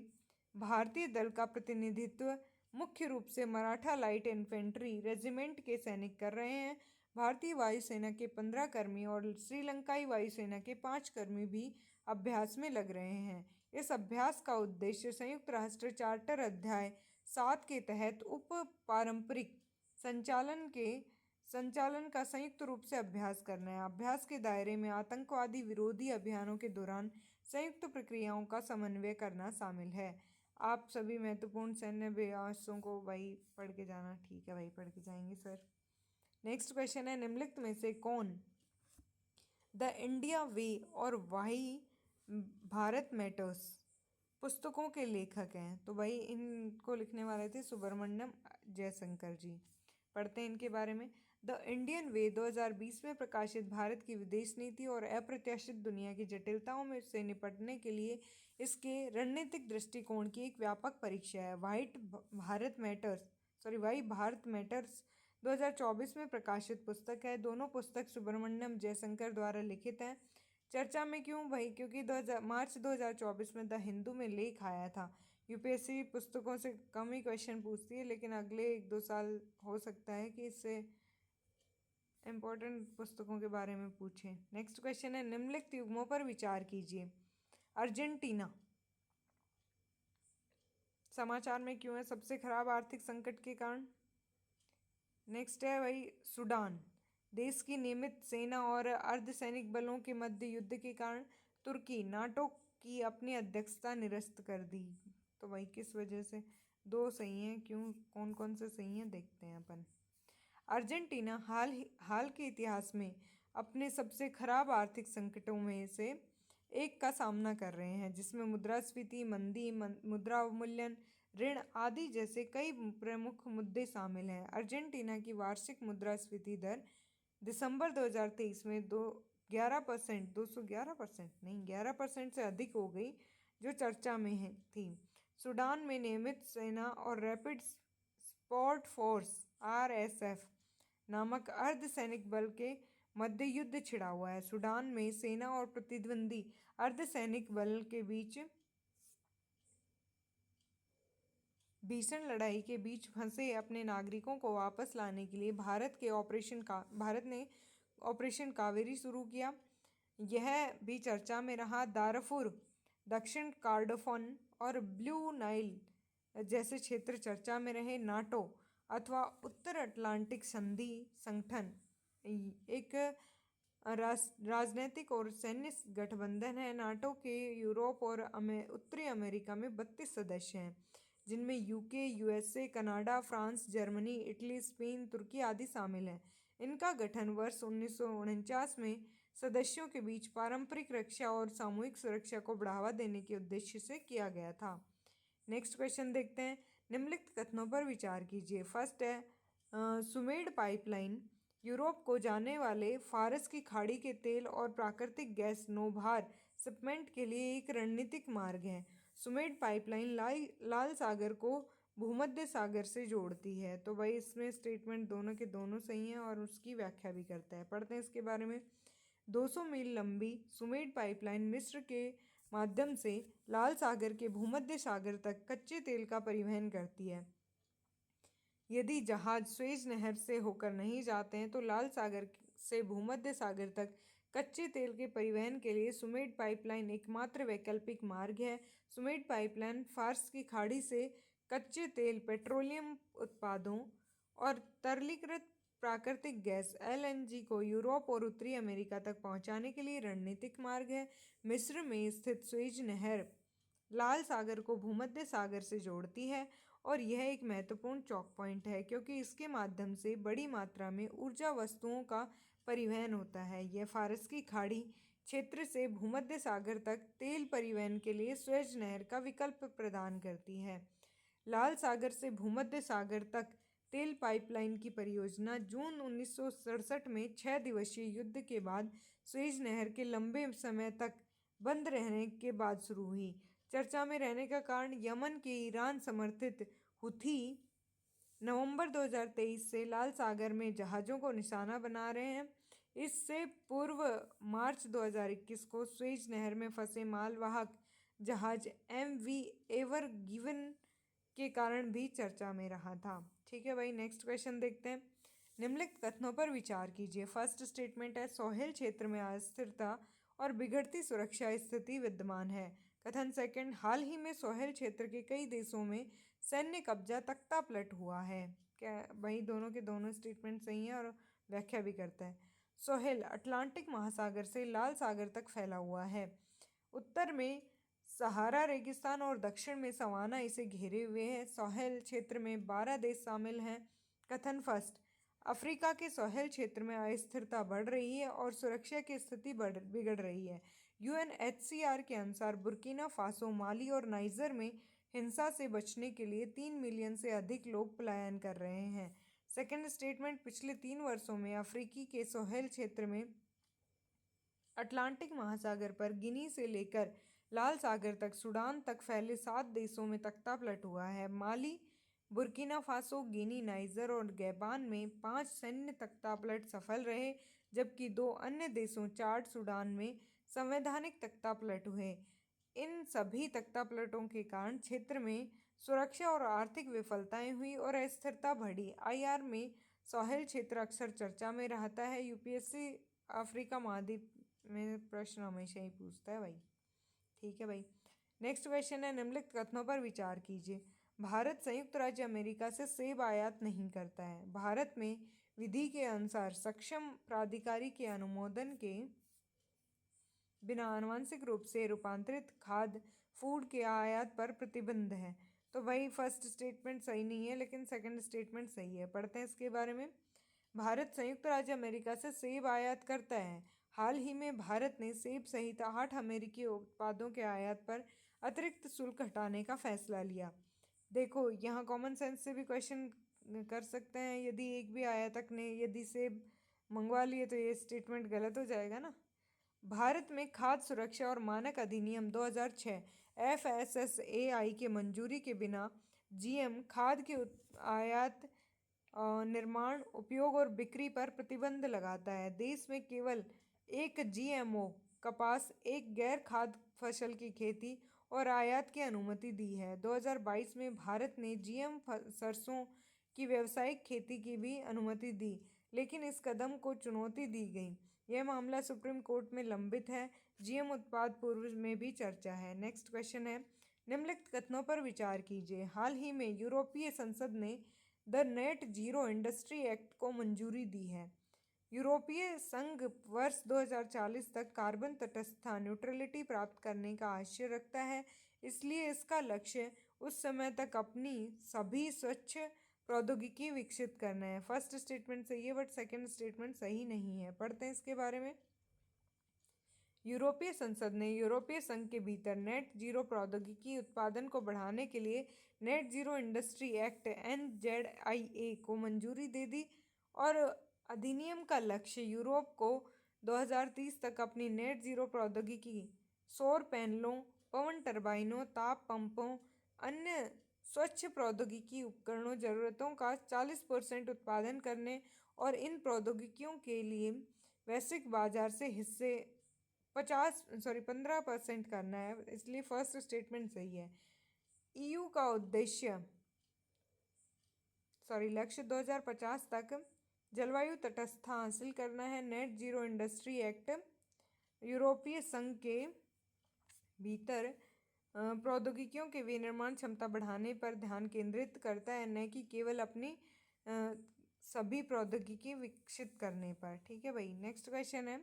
भारतीय दल का प्रतिनिधित्व मुख्य रूप से मराठा लाइट इन्फेंट्री रेजिमेंट के सैनिक कर रहे हैं। भारतीय वायुसेना के 15 कर्मी और श्रीलंकाई वायुसेना के 5 कर्मी भी अभ्यास में लग रहे हैं। इस अभ्यास का उद्देश्य संयुक्त राष्ट्र चार्टर अध्याय 7 के तहत उप पारंपरिक संचालन का संयुक्त रूप से अभ्यास करना है। अभ्यास के दायरे में आतंकवादी विरोधी अभियानों के दौरान संयुक्त प्रक्रियाओं का समन्वय करना शामिल है। आप सभी महत्वपूर्ण सैन्य अभ्यासों को भाई पढ़ के जाना। ठीक है भाई, पढ़ के जाएंगे सर। नेक्स्ट क्वेश्चन है, निम्नलिखित में से कौन द इंडिया वे और वाई भारत मैटर्स पुस्तकों के लेखक हैं? तो भाई इनको लिखने वाले थे सुब्रमण्यम जयशंकर जी। पढ़ते हैं इनके बारे में। द इंडियन वे 2020 में प्रकाशित भारत की विदेश नीति और अप्रत्याशित दुनिया की जटिलताओं में से निपटने के लिए इसके रणनीतिक दृष्टिकोण की एक व्यापक परीक्षा है। वाई भारत मैटर्स 2024 में प्रकाशित पुस्तक है। दोनों पुस्तक सुब्रमण्यम जयशंकर द्वारा लिखित हैं। चर्चा में क्यों भाई? क्योंकि मार्च 2024 में द हिंदू में लेख आया था। यूपीएससी पुस्तकों से कम ही क्वेश्चन पूछती है, लेकिन अगले 1-2 साल हो सकता है कि इससे इम्पोर्टेंट पुस्तकों के बारे में पूछें। नेक्स्ट क्वेश्चन है, निम्नलिखित युग्मों पर विचार कीजिए। अर्जेंटीना समाचार में क्यों है? सबसे खराब आर्थिक संकट के कारण। नेक्स्ट है भाई, सूडान देश की नियमित सेना और अर्धसैनिक बलों के मध्य युद्ध के कारण। तुर्की नाटो की अपनी अध्यक्षता निरस्त कर दी। तो भाई किस वजह से? 2 सही हैं। क्यों, कौन कौन से सही हैं देखते हैं अपन। अर्जेंटीना हाल के इतिहास में अपने सबसे खराब आर्थिक संकटों में से एक का सामना कर रहे हैं, जिसमें मुद्रास्फीति, मंदी, मुद्रा अवमूल्यन, ऋण आदि जैसे कई प्रमुख मुद्दे शामिल हैं। अर्जेंटीना की वार्षिक मुद्रास्फीति दर दिसंबर 2023 में 11% से अधिक हो गई, जो चर्चा में थी। सूडान में नियमित सेना और रैपिड सपोर्ट फोर्स RSF नामक अर्धसैनिक बल के मध्य युद्ध छिड़ा हुआ है। सूडान में सेना और प्रतिद्वंदी अर्धसैनिक बल के बीच भीषण लड़ाई के बीच फंसे अपने नागरिकों को वापस लाने के लिए भारत ने ऑपरेशन कावेरी शुरू किया। यह भी चर्चा में रहा। दारफुर, दक्षिण कॉर्डोफान और ब्लू नाइल जैसे क्षेत्र चर्चा में रहे। नाटो अथवा उत्तर अटलांटिक संधि संगठन एक राजनीतिक और सैन्य गठबंधन है। नाटो के यूरोप और उत्तरी अमेरिका में 32 सदस्य हैं, जिनमें UK, USA, Canada, France, Germany, Italy, Spain, तुर्की आदि शामिल हैं। इनका गठन वर्ष 1949 में सदस्यों के बीच पारंपरिक रक्षा और सामूहिक सुरक्षा को बढ़ावा देने के उद्देश्य से किया गया था। नेक्स्ट क्वेश्चन देखते हैं। निम्नलिखित कथनों पर विचार कीजिए। फर्स्ट है, सुमेड पाइपलाइन यूरोप को जाने वाले फारस की खाड़ी के तेल और प्राकृतिक गैस नौभार शिपमेंट के लिए एक रणनीतिक मार्ग है। सुमेड पाइपलाइन लाल सागर को भूमध्य सागर से जोड़ती है। तो भाई इसमें स्टेटमेंट दोनों के दोनों सही हैं और उसकी व्याख्या भी करता है। पढ़ते हैं इसके बारे में। 200 मील लंबी सुमेड पाइपलाइन मिस्र के माध्यम से लाल सागर के भूमध्य सागर तक कच्चे तेल का परिवहन करती है। यदि जहाज स्वेज नहर से होकर नहीं जाते हैं तो लाल सागर से भूमध्य सागर तक कच्चे तेल के परिवहन के लिए सुमेड पाइपलाइन एकमात्र वैकल्पिक मार्ग है। सुमेड पाइपलाइन फारस की खाड़ी से कच्चे तेल, पेट्रोलियम उत्पादों और तरलीकृत प्राकृतिक गैस LNG को यूरोप और उत्तरी अमेरिका तक पहुंचाने के लिए रणनीतिक मार्ग है। मिस्र में स्थित स्वेज नहर लाल सागर को भूमध्य सागर से जोड़ती है और यह एक महत्वपूर्ण चौक पॉइंट है क्योंकि इसके माध्यम से बड़ी मात्रा में ऊर्जा वस्तुओं का परिवहन होता है। यह फारस की खाड़ी क्षेत्र से भूमध्य सागर तक तेल परिवहन के लिए स्वेज नहर का विकल्प प्रदान करती है। लाल सागर से भूमध्य सागर तक तेल पाइपलाइन की परियोजना जून 1967 में 6 दिवसीय युद्ध के बाद स्वेज नहर के लंबे समय तक बंद रहने के बाद शुरू हुई। चर्चा में रहने का कारण यमन के ईरान समर्थित हुथी नवंबर 2023 से लाल सागर में जहाज़ों को निशाना बना रहे हैं। इससे पूर्व मार्च 2021 को स्वेज नहर में फंसे मालवाहक जहाज MV एवर गिवन के कारण भी चर्चा में रहा था। ठीक है भाई, नेक्स्ट क्वेश्चन देखते हैं। निम्नलिखित कथनों पर विचार कीजिए। फर्स्ट स्टेटमेंट है साहेल क्षेत्र में अस्थिरता और बिगड़ती सुरक्षा स्थिति विद्यमान है। कथन सेकंड, हाल ही में साहेल क्षेत्र के कई देशों में सैन्य कब्जा तख्तापलट हुआ है। क्या भाई, दोनों के दोनों स्टेटमेंट सही हैं और व्याख्या भी करता है। साहेल अटलांटिक महासागर से लाल सागर तक फैला हुआ है। उत्तर में सहारा रेगिस्तान और दक्षिण में सवाना इसे घेरे हुए है। साहेल क्षेत्र में 12 देश शामिल हैं। कथन फर्स्ट, अफ्रीका के साहेल क्षेत्र में अस्थिरता बढ़ रही है और सुरक्षा की स्थिति बिगड़ रही है। UNHCR के अनुसार बुर्किना फासो, माली और नाइजर में हिंसा से बचने के लिए 3 मिलियन से अधिक लोग पलायन कर रहे हैं। सेकेंड स्टेटमेंट, पिछले 3 वर्षों में अफ्रीकी के साहेल क्षेत्र में अटलांटिक महासागर पर गिनी से लेकर लाल सागर तक सूडान तक फैले 7 देशों में तख्तापलट हुआ है। माली, बुर्किना फासो, गिनी, नाइजर और गैबान में 5 सैन्य तख्तापलट सफल रहे, जबकि 2 अन्य देशों चाड, सूडान में संवैधानिक तख्तापलट हुए। इन सभी तख्तापलटों के कारण क्षेत्र में सुरक्षा और आर्थिक विफलताएं हुई और अस्थिरता बढ़ी। IR में साहेल क्षेत्र अक्सर चर्चा में रहता है। UPSC अफ्रीका महाद्वीप में प्रश्न हमेशा ही पूछता है भाई। ठीक है भाई, नेक्स्ट क्वेश्चन है, निम्नलिखित कथनों पर विचार कीजिए। भारत संयुक्त राज्य अमेरिका से सेब आयात नहीं करता है। भारत में विधि के अनुसार सक्षम प्राधिकारी के अनुमोदन के बिना आनुवंशिक रूप से रूपांतरित खाद्य फूड के आयात पर प्रतिबंध है। तो भाई फर्स्ट स्टेटमेंट सही नहीं है, लेकिन सेकंड स्टेटमेंट सही है। पढ़ते हैं इसके बारे में। भारत संयुक्त राज्य अमेरिका से सेब आयात करता है। हाल ही में भारत ने सेब सहित 8 अमेरिकी उत्पादों के आयात पर अतिरिक्त शुल्क हटाने का फैसला लिया। देखो, यहाँ कॉमन सेंस से भी क्वेश्चन कर सकते हैं। यदि एक भी आयातक ने यदि सेब मंगवा लिए तो ये स्टेटमेंट गलत हो जाएगा ना। भारत में खाद्य सुरक्षा और मानक अधिनियम 2006 FSSAI के मंजूरी के बिना GM खाद्य के आयात, निर्माण, उपयोग और बिक्री पर प्रतिबंध लगाता है। देश में केवल एक GMO कपास, एक गैर खाद्य फसल की खेती और आयात की अनुमति दी है। 2022 में भारत ने GM सरसों की व्यावसायिक खेती की भी अनुमति दी, लेकिन इस कदम को चुनौती दी गई। यह मामला सुप्रीम कोर्ट में लंबित है। GM उत्पाद पूर्व में भी चर्चा है। नेक्स्ट क्वेश्चन है, निम्नलिखित कथनों पर विचार कीजिए। हाल ही में यूरोपीय संसद ने the net zero industry act को मंजूरी दी है। यूरोपीय संघ वर्ष 2040 तक कार्बन तटस्थता न्यूट्रलिटी प्राप्त करने का आशय रखता है, इसलिए इसका लक्ष्य उस समय तक अपनी सभी स्वच्छ प्रौद्योगिकी विकसित करना है। फर्स्ट स्टेटमेंट सही है, बट सेकंड स्टेटमेंट सही नहीं है। पढ़ते हैं इसके बारे में। यूरोपीय संसद ने यूरोपीय संघ के भीतर नेट जीरो प्रौद्योगिकी उत्पादन को बढ़ाने के लिए net zero industry act NZIA को मंजूरी दे दी और अधिनियम का लक्ष्य यूरोप को 2030 तक अपनी नेट जीरो प्रौद्योगिकी, सौर पैनलों, पवन टर्बाइनों, ताप पंपों, अन्य स्वच्छ प्रौद्योगिकी उपकरणों जरूरतों का 40% उत्पादन करने और इन प्रौद्योगिकियों के लिए वैश्विक बाजार से हिस्से 15% करना है, इसलिए फर्स्ट स्टेटमेंट सही है। EU का लक्ष्य 2050 तक जलवायु तटस्थता हासिल करना है। नेट जीरो इंडस्ट्री एक्ट यूरोपीय संघ के भीतर प्रौद्योगिकियों के विनिर्माण क्षमता बढ़ाने पर ध्यान केंद्रित करता है, न कि केवल अपनी सभी प्रौद्योगिकी विकसित करने पर। ठीक है भाई। नेक्स्ट क्वेश्चन है,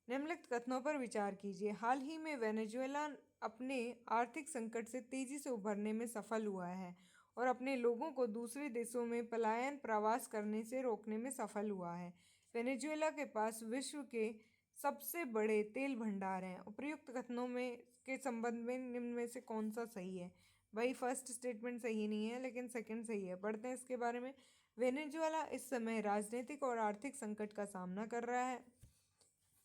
निम्नलिखित कथनों पर विचार कीजिए। हाल ही में वेनेजुएला अपने आर्थिक संकट से तेजी से उभरने में सफल हुआ है और अपने लोगों को दूसरे देशों में पलायन प्रवास करने से रोकने में सफल हुआ है। वेनेजुएला के पास विश्व के सबसे बड़े तेल भंडार हैं। उपर्युक्त कथनों में के संबंध में निम्न में से कौन सा सही है? भाई फर्स्ट स्टेटमेंट सही नहीं है, लेकिन सेकंड सही है। पढ़ते हैं इसके बारे में। वेनेजुएला इस समय राजनीतिक और आर्थिक संकट का सामना कर रहा है।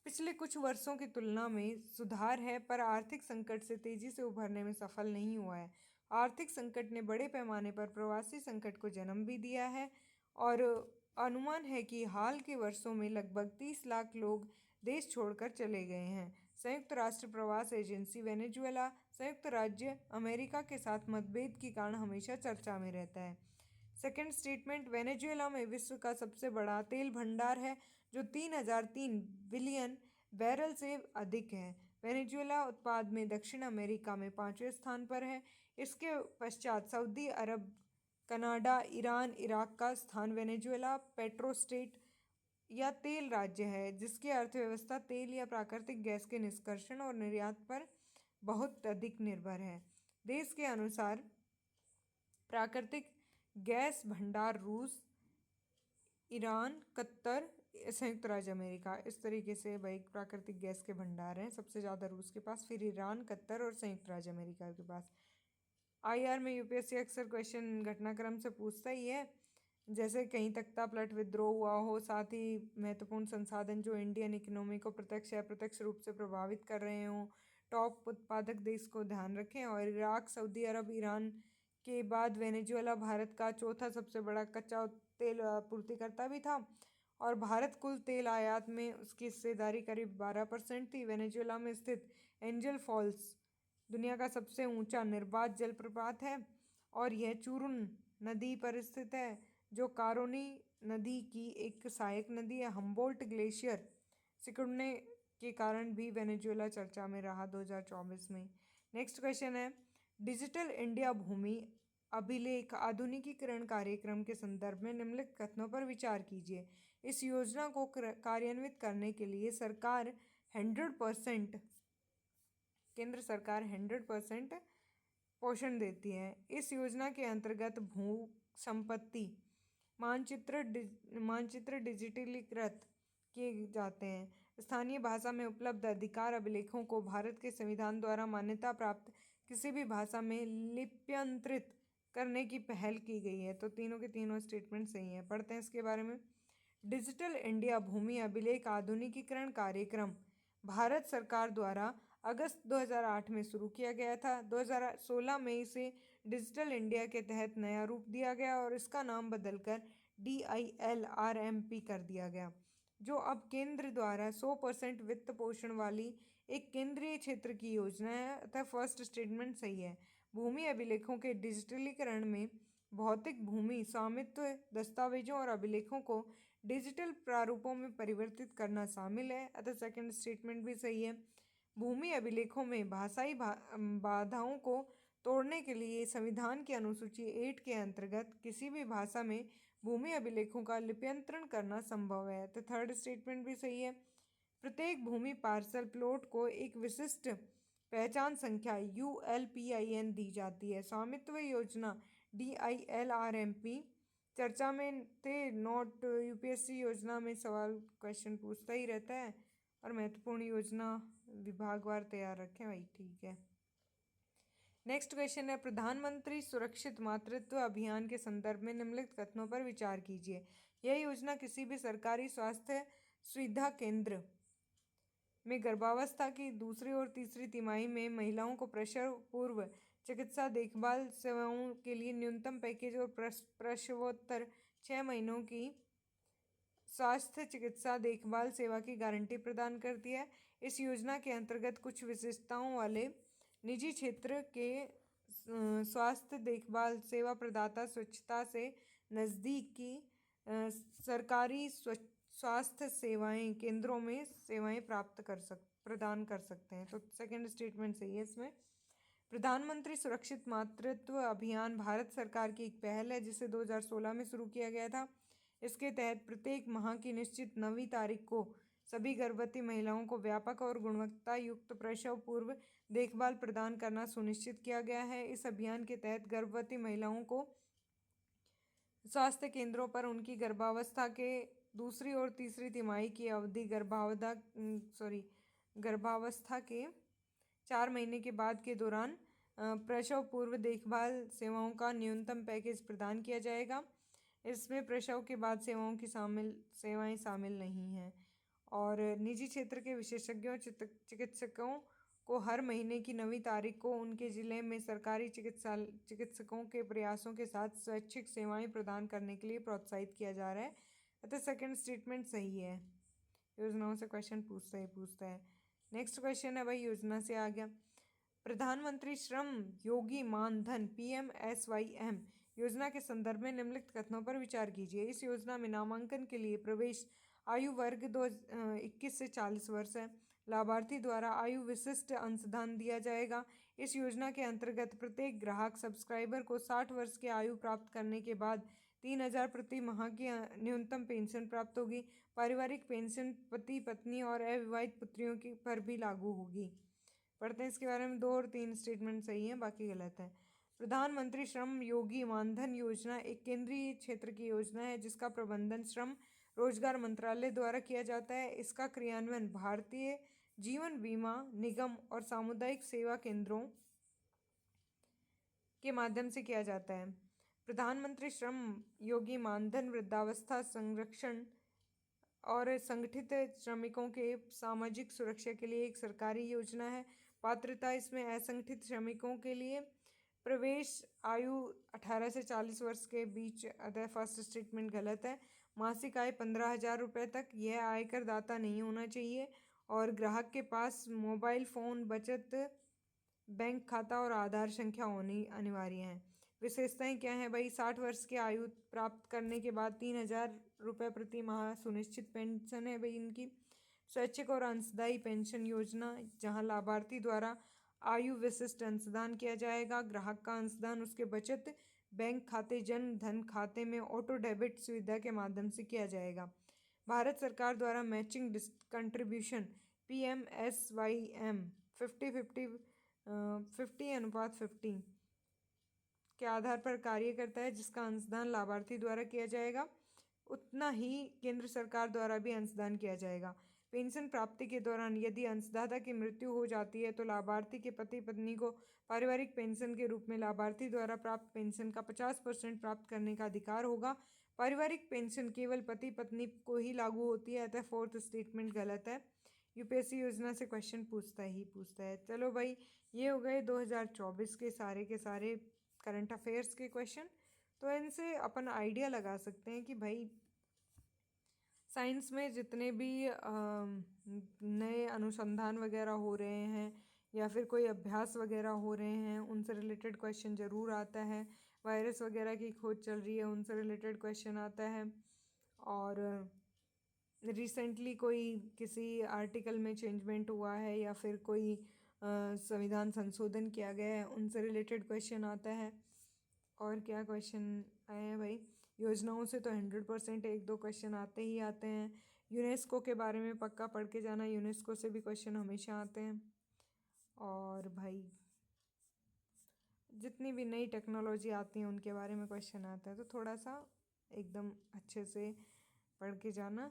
पिछले कुछ वर्षों की तुलना में सुधार है, पर आर्थिक संकट से तेजी से उभरने में सफल नहीं हुआ है। आर्थिक संकट ने बड़े पैमाने पर प्रवासी संकट को जन्म भी दिया है और अनुमान है कि हाल के वर्षों में लगभग 30 लाख लोग देश छोड़कर चले गए हैं। संयुक्त राष्ट्र प्रवास एजेंसी वेनेजुएला संयुक्त राज्य अमेरिका के साथ मतभेद के कारण हमेशा चर्चा में रहता है। सेकेंड स्टेटमेंट, वेनेजुएला में विश्व का सबसे बड़ा तेल भंडार है जो 3003 बिलियन बैरल से अधिक है। वेनेजुएला उत्पाद में दक्षिण अमेरिका में 5वें स्थान पर है। इसके पश्चात सऊदी अरब, कनाडा, ईरान, इराक का स्थान। वेनेजुएला पेट्रोस्टेट या तेल राज्य है जिसकी अर्थव्यवस्था तेल या प्राकृतिक गैस के निष्कर्षण और निर्यात पर बहुत अधिक निर्भर है। देश के अनुसार प्राकृतिक गैस भंडार रूस, ईरान, कतर, संयुक्त राज्य अमेरिका, इस तरीके से भाई प्राकृतिक गैस के भंडार हैं। सबसे ज़्यादा रूस के पास, फिर ईरान, कतर और संयुक्त राज्य अमेरिका के पास। आईआर में यूपीएससी अक्सर क्वेश्चन घटनाक्रम से पूछता ही है, जैसे कहीं तख्ता पलट, विद्रोह हुआ हो, साथ ही महत्वपूर्ण संसाधन जो इंडियन इकोनॉमी को प्रत्यक्ष या अप्रत्यक्ष रूप से प्रभावित कर रहे हों, टॉप उत्पादक देश को ध्यान रखें। और इराक, सऊदी अरब, ईरान के बाद वेनेजुएला भारत का चौथा सबसे बड़ा कच्चा तेल आपूर्तिकर्ता भी था और भारत कुल तेल आयात में उसकी हिस्सेदारी करीब 12% थी। वेनेजुएला में स्थित एंजल फॉल्स दुनिया का सबसे ऊंचा निर्बाध जलप्रपात है और यह चुरुन नदी पर स्थित है जो कारोनी नदी की एक सहायक नदी है। हम्बोल्ट ग्लेशियर सिकुड़ने के कारण भी वेनेजुएला चर्चा में रहा 2024 में। नेक्स्ट क्वेश्चन है, डिजिटल इंडिया भूमि अभिलेख आधुनिकीकरण कार्यक्रम के संदर्भ में निम्नलिखित कथनों पर विचार कीजिए। इस योजना को कार्यान्वित करने के लिए सरकार 100% केंद्र सरकार 100% पोषण देती है। इस योजना के अंतर्गत भू संपत्ति मानचित्र डिजिटलीकृत किए जाते हैं। स्थानीय भाषा में उपलब्ध अधिकार अभिलेखों को भारत के संविधान द्वारा मान्यता प्राप्त किसी भी भाषा में लिप्यंतरित करने की पहल की गई है। तो तीनों के तीनों स्टेटमेंट सही हैं। पढ़ते हैं इसके बारे में। डिजिटल इंडिया भूमि अभिलेख आधुनिकीकरण कार्यक्रम भारत सरकार द्वारा अगस्त 2008 में शुरू किया गया था। 2016 में इसे डिजिटल इंडिया के तहत नया रूप दिया गया और इसका नाम बदलकर DILRMP कर दिया गया, जो अब केंद्र द्वारा 100% वित्त पोषण वाली एक केंद्रीय क्षेत्र की योजना है। अतः फर्स्ट स्टेटमेंट सही है। भूमि अभिलेखों के डिजिटलीकरण में भौतिक भूमि स्वामित्व दस्तावेजों और अभिलेखों को डिजिटल प्रारूपों में परिवर्तित करना शामिल है। अतः सेकंड स्टेटमेंट भी सही है। भूमि अभिलेखों में भाषाई बाधाओं को तोड़ने के लिए संविधान की अनुसूची 8 के अंतर्गत किसी भी भाषा में भूमि अभिलेखों का लिप्यंतरण करना संभव है। तो थर्ड स्टेटमेंट भी सही है। प्रत्येक भूमि पार्सल प्लॉट को एक विशिष्ट पहचान संख्या ULPIN दी जाती है। स्वामित्व योजना DILRMP चर्चा में थे। नोट यूपीएससी योजना में सवाल क्वेश्चन पूछता ही रहता है और महत्वपूर्ण योजना विभागवार तैयार रखें भाई। ठीक है। नेक्स्ट क्वेश्चन है, प्रधानमंत्री सुरक्षित मातृत्व अभियान के संदर्भ में निम्नलिखित कथनों पर विचार कीजिए। यह योजना किसी भी सरकारी स्वास्थ्य सुविधा केंद्र में गर्भावस्था की दूसरी और तीसरी तिमाही में महिलाओं को प्रसव पूर्व चिकित्सा देखभाल सेवाओं के लिए न्यूनतम पैकेज और प्रसवोत्तर 6 महीनों की स्वास्थ्य चिकित्सा देखभाल सेवा की गारंटी प्रदान करती है। इस योजना के अंतर्गत कुछ विशेषताओं वाले निजी क्षेत्र के स्वास्थ्य देखभाल सेवा प्रदाता स्वच्छता से नज़दीक की सरकारी स्वास्थ्य सेवाएं केंद्रों में सेवाएं प्रदान कर सकते हैं। तो सेकंड स्टेटमेंट सही है इसमें। प्रधानमंत्री सुरक्षित मातृत्व अभियान भारत सरकार की एक पहल है जिसे 2016 में शुरू किया गया था। इसके तहत प्रत्येक माह की निश्चित 9वीं तारीख को सभी गर्भवती महिलाओं को व्यापक और गुणवत्ता युक्त प्रसव पूर्व देखभाल प्रदान करना सुनिश्चित किया गया है। इस अभियान के तहत गर्भवती महिलाओं को स्वास्थ्य केंद्रों पर उनकी गर्भावस्था के दूसरी और तीसरी तिमाही की अवधि गर्भावस्था के 4 महीने के बाद के दौरान प्रसव पूर्व देखभाल सेवाओं का न्यूनतम पैकेज प्रदान किया जाएगा। इसमें प्रसव के बाद सेवाओं की सेवाएं शामिल नहीं हैं और निजी क्षेत्र के विशेषज्ञों चिकित्सकों को हर महीने की 9वीं तारीख को उनके ज़िले में सरकारी चिकित्सकों के प्रयासों के साथ स्वैच्छिक सेवाएं प्रदान करने के लिए प्रोत्साहित किया जा रहा है। अतः सेकंड स्टेटमेंट सही है। योजनाओं से क्वेश्चन पूछता है। नेक्स्ट क्वेश्चन है भाई, योजना से आ गया। प्रधानमंत्री श्रम योगी मानधन PMSYM योजना के संदर्भ में निम्नलिखित कथनों पर विचार कीजिए। इस योजना में नामांकन के लिए प्रवेश आयु वर्ग 21 से 40 वर्ष है। लाभार्थी द्वारा आयु विशिष्ट अंशदान दिया जाएगा। इस योजना के अंतर्गत प्रत्येक ग्राहक सब्सक्राइबर को 60 वर्ष की आयु प्राप्त करने के बाद 3,000 प्रति माह की न्यूनतम पेंशन प्राप्त होगी। पारिवारिक पेंशन पति पत्नी और अविवाहित पुत्रियों की पर भी लागू होगी। पढ़ते हैं इसके बारे में। 2 और 3 स्टेटमेंट सही हैं, बाकी गलत है। प्रधानमंत्री श्रम योगी मानधन योजना एक केंद्रीय क्षेत्र की योजना है जिसका प्रबंधन श्रम रोजगार मंत्रालय द्वारा किया जाता है। इसका क्रियान्वयन भारतीय जीवन बीमा निगम और सामुदायिक सेवा केंद्रों के माध्यम से किया जाता है। प्रधानमंत्री श्रम योगी मानधन वृद्धावस्था संरक्षण और संगठित श्रमिकों के सामाजिक सुरक्षा के लिए एक सरकारी योजना है। पात्रता इसमें असंगठित श्रमिकों के लिए प्रवेश आयु 18 से 40 वर्ष के बीच, अतः फर्स्ट स्टेटमेंट गलत है। मासिक आय 15,000 रुपये तक, यह आयकर दाता नहीं होना चाहिए और ग्राहक के पास मोबाइल फ़ोन, बचत बैंक खाता और आधार संख्या होनी अनिवार्य है। विशेषताएं क्या हैं भाई? 60 वर्ष की आयु प्राप्त करने के बाद 3,000 रुपये प्रति माह सुनिश्चित पेंशन है भाई इनकी। स्वैच्छिक और अंशदायी पेंशन योजना जहां लाभार्थी द्वारा आयु विशिष्ट अंशदान किया जाएगा। ग्राहक का अंशदान उसके बचत बैंक खाते जन धन खाते में ऑटो डेबिट सुविधा के माध्यम से किया जाएगा। भारत सरकार द्वारा मैचिंग कंट्रीब्यूशन PMSYM 50/50 के आधार पर कार्य करता है, जिसका अंशदान लाभार्थी द्वारा किया जाएगा उतना ही केंद्र सरकार द्वारा भी अंशदान किया जाएगा। पेंशन प्राप्ति के दौरान यदि अंशदाता की मृत्यु हो जाती है तो लाभार्थी के पति पत्नी को पारिवारिक पेंशन के रूप में लाभार्थी द्वारा प्राप्त पेंशन का 50% प्राप्त करने का अधिकार होगा। पारिवारिक पेंशन केवल पति पत्नी को ही लागू होती है, अतः फोर्थ स्टेटमेंट गलत है। UPSC योजना से क्वेश्चन पूछता है। चलो भाई, ये हो गए 2024 के सारे करंट अफेयर्स के क्वेश्चन। तो इनसे अपन आइडिया लगा सकते हैं कि भाई साइंस में जितने भी नए अनुसंधान वगैरह हो रहे हैं या फिर कोई अभ्यास वगैरह हो रहे हैं, उनसे रिलेटेड क्वेश्चन ज़रूर आता है। वायरस वगैरह की खोज चल रही है, उनसे रिलेटेड क्वेश्चन आता है। और रिसेंटली कोई किसी आर्टिकल में चेंजमेंट हुआ है या फिर कोई संविधान संशोधन किया गया है, उनसे रिलेटेड क्वेश्चन आता है। और क्या क्वेश्चन आए हैं भाई? योजनाओं से तो 100% 1-2 क्वेश्चन आते ही आते हैं। यूनेस्को के बारे में पक्का पढ़ के जाना, यूनेस्को से भी क्वेश्चन हमेशा आते हैं। और भाई जितनी भी नई टेक्नोलॉजी आती है उनके बारे में क्वेश्चन आता है, तो थोड़ा सा एकदम अच्छे से पढ़ के जाना।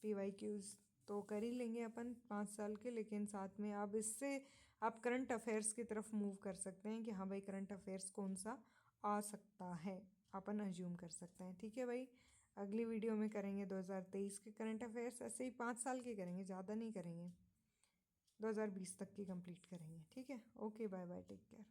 PYQs तो कर ही लेंगे अपन 5 साल के, लेकिन साथ में अब इससे आप करंट अफेयर्स की तरफ मूव कर सकते हैं कि हाँ भाई करंट अफेयर्स कौन सा आ सकता है, अपन अज्यूम कर सकते हैं। ठीक है भाई, अगली वीडियो में करेंगे 2023 के करंट अफेयर्स। ऐसे ही 5 साल के करेंगे, ज़्यादा नहीं करेंगे, 2020 तक की कंप्लीट करेंगे। ठीक है, okay, bye bye, take care.